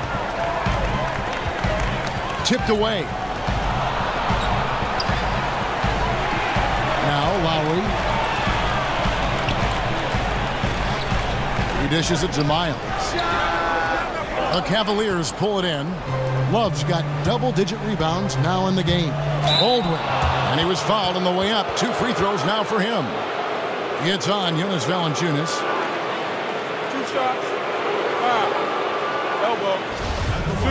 Tipped away. Now Lowry. He dishes it to Miles. The Cavaliers pull it in. Love's got double-digit rebounds now in the game. Baldwin And he was fouled on the way up. 2 free throws now for him. It's on Jonas Valanciunas. 2 shots. Elbow. 2.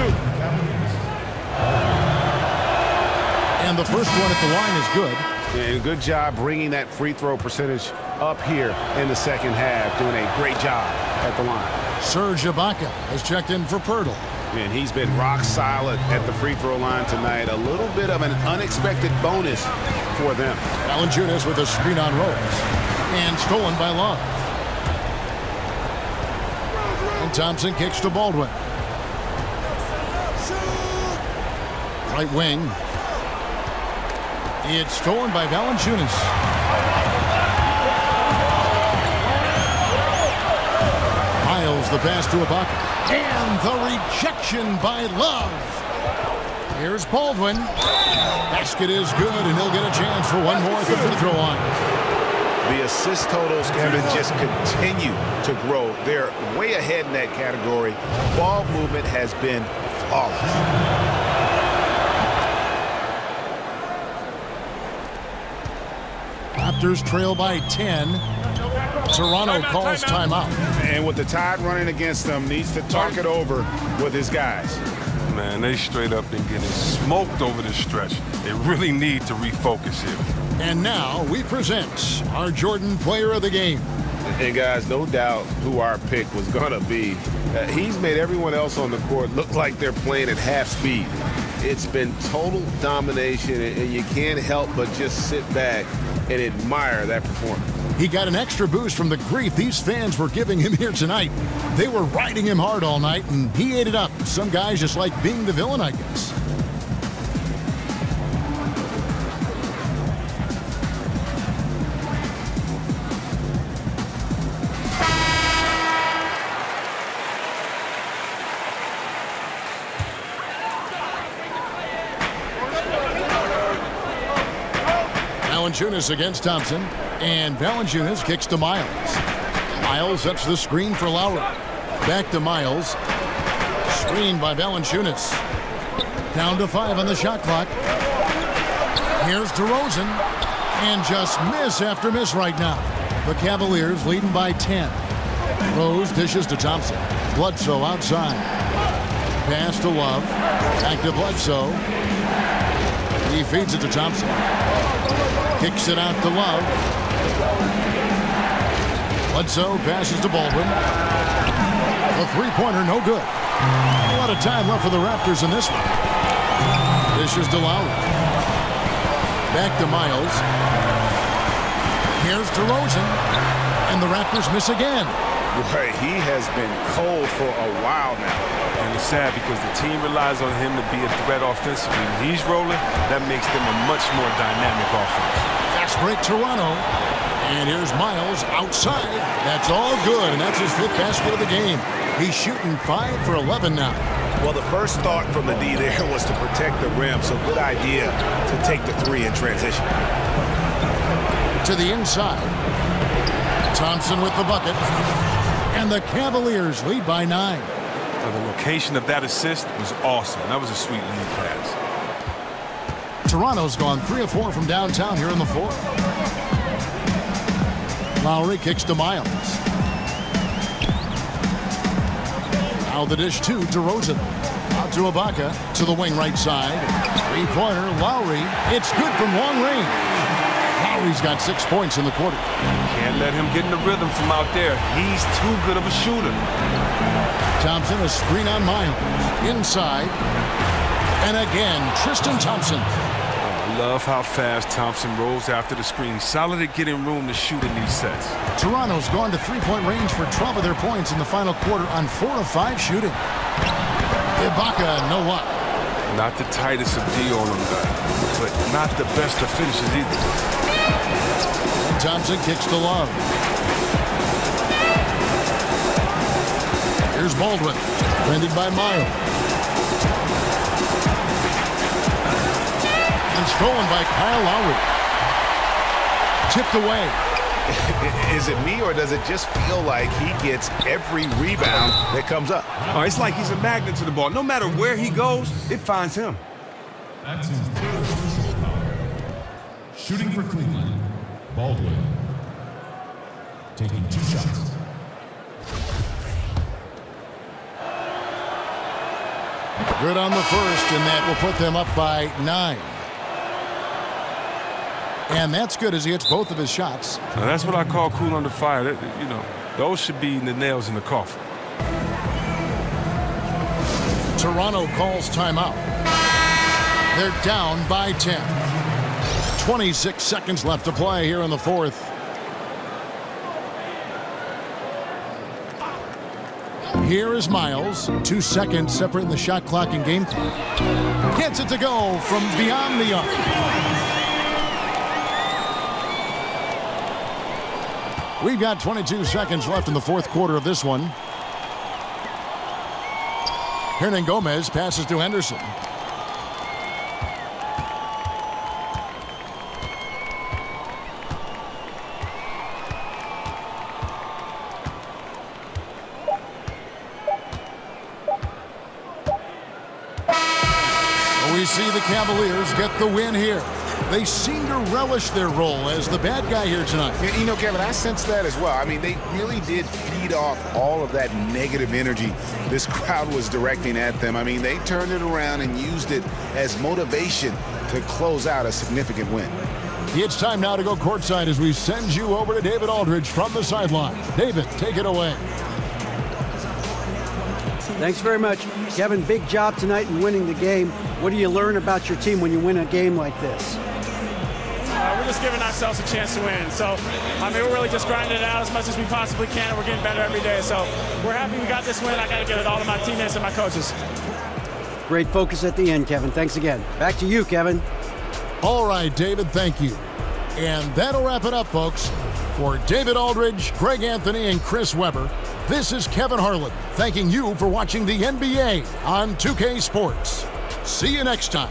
And the first one at the line is good. And good job bringing that free throw percentage up here in the second half. Doing a great job at the line. Serge Ibaka has checked in for Pirtle. And he's been rock solid at the free throw line tonight. A little bit of an unexpected bonus for them. Valanciunas with a screen on Rose. And stolen by Love. And Thompson kicks to Baldwin. Right wing. It's stolen by Valanciunas. Miles the pass to Ibaka. And the rejection by Love. Here's Baldwin. Basket is good, and he'll get a chance for one more at the free throw line. The assist totals, Kevin, just continue to grow. They're way ahead in that category. Ball movement has been flawless. Raptors trail by 10. Toronto calls timeout. And with the Tide running against them, needs to talk it over with his guys. Man, they straight up been getting smoked over this stretch. They really need to refocus here. And now we present our Jordan Player of the Game. And guys, no doubt who our pick was going to be. He's made everyone else on the court look like they're playing at half speed. It's been total domination, and you can't help but just sit back and admire that performance. He got an extra boost from the grief these fans were giving him here tonight. They were riding him hard all night, and he ate it up. Some guys just like being the villain, I guess. Valanciunas against Thompson, and Valanciunas kicks to Miles. Miles sets the screen for Lowry. Back to Miles. Screened by Valanciunas. Down to 5 on the shot clock. Here's DeRozan, and just miss after miss right now. The Cavaliers leading by 10. Rose dishes to Thompson. Bledsoe outside. Pass to Love. Back to Bledsoe. He feeds it to Thompson. Kicks it out to Love. Bledsoe passes to Baldwin. The three-pointer, no good. A lot of time left for the Raptors in this one. Dishes to Lowry. Back to Miles. Here's DeRozan. And the Raptors miss again. Right, he has been cold for a while now. And it's sad because the team relies on him to be a threat offensively. When he's rolling, that makes them a much more dynamic offense. Fast break Toronto. And here's Miles outside. That's all good, and that's his 5th basket of the game. He's shooting 5 for 11 now. Well, the first thought from the D there was to protect the rim, so good idea to take the 3 in transition. To the inside. Thompson with the bucket. And the Cavaliers lead by 9. Now, the location of that assist was awesome. That was a sweet lead pass. Toronto's gone 3 of 4 from downtown here in the 4th. Lowry kicks to Miles. Now the dish to DeRozan. Out to Ibaka. To the wing right side. Three-pointer. Lowry. It's good from long range. Lowry's got 6 points in the quarter. Can't let him get in the rhythm from out there. He's too good of a shooter. Thompson, a screen on Miles. Inside. And again, Tristan Thompson. I love how fast Thompson rolls after the screen. Solid at getting room to shoot in these sets. Toronto's gone to three-point range for 12 of their points in the final quarter on 4 of 5 shooting. Ibaka, no luck. Not the tightest of D on him, but not the best of finishes either. And Thompson kicks to Love. Here's Baldwin, defended by Miles. And stolen by Kyle Lowry. Tipped away. Is it me, or does it just feel like he gets every rebound that comes up? Oh, it's like he's a magnet to the ball. No matter where he goes, it finds him. Shooting for Cleveland, Baldwin. Taking 2 shots. Good on the first, and that will put them up by 9. And that's good as he hits both of his shots. Now that's what I call cool under fire. You know, those should be the nails in the coffin. Toronto calls timeout. They're down by 10. 26 seconds left to play here in the fourth. Here is Miles. 2 seconds separating the shot clock and game clock. Gets it to go from beyond the arc. We've got 22 seconds left in the fourth quarter of this one. Hernan Gomez passes to Henderson. We see the Cavaliers get the win here. They seem to relish their role as the bad guy here tonight. You know, Kevin, I sense that as well. I mean, they really did feed off all of that negative energy this crowd was directing at them. I mean, they turned it around and used it as motivation to close out a significant win. It's time now to go courtside as we send you over to David Aldridge from the sideline. David, take it away. Thanks very much. Kevin, big job tonight in winning the game. What do you learn about your team when you win a game like this? We're just giving ourselves a chance to win. So, I mean, we're really just grinding it out as much as we possibly can, and we're getting better every day. So, we're happy we got this win. I got to give it all to my teammates and my coaches. Great focus at the end, Kevin. Thanks again. Back to you, Kevin. All right, David, thank you. And that'll wrap it up, folks. For David Aldridge, Greg Anthony, and Chris Webber, this is Kevin Harlan thanking you for watching the NBA on 2K Sports. See you next time.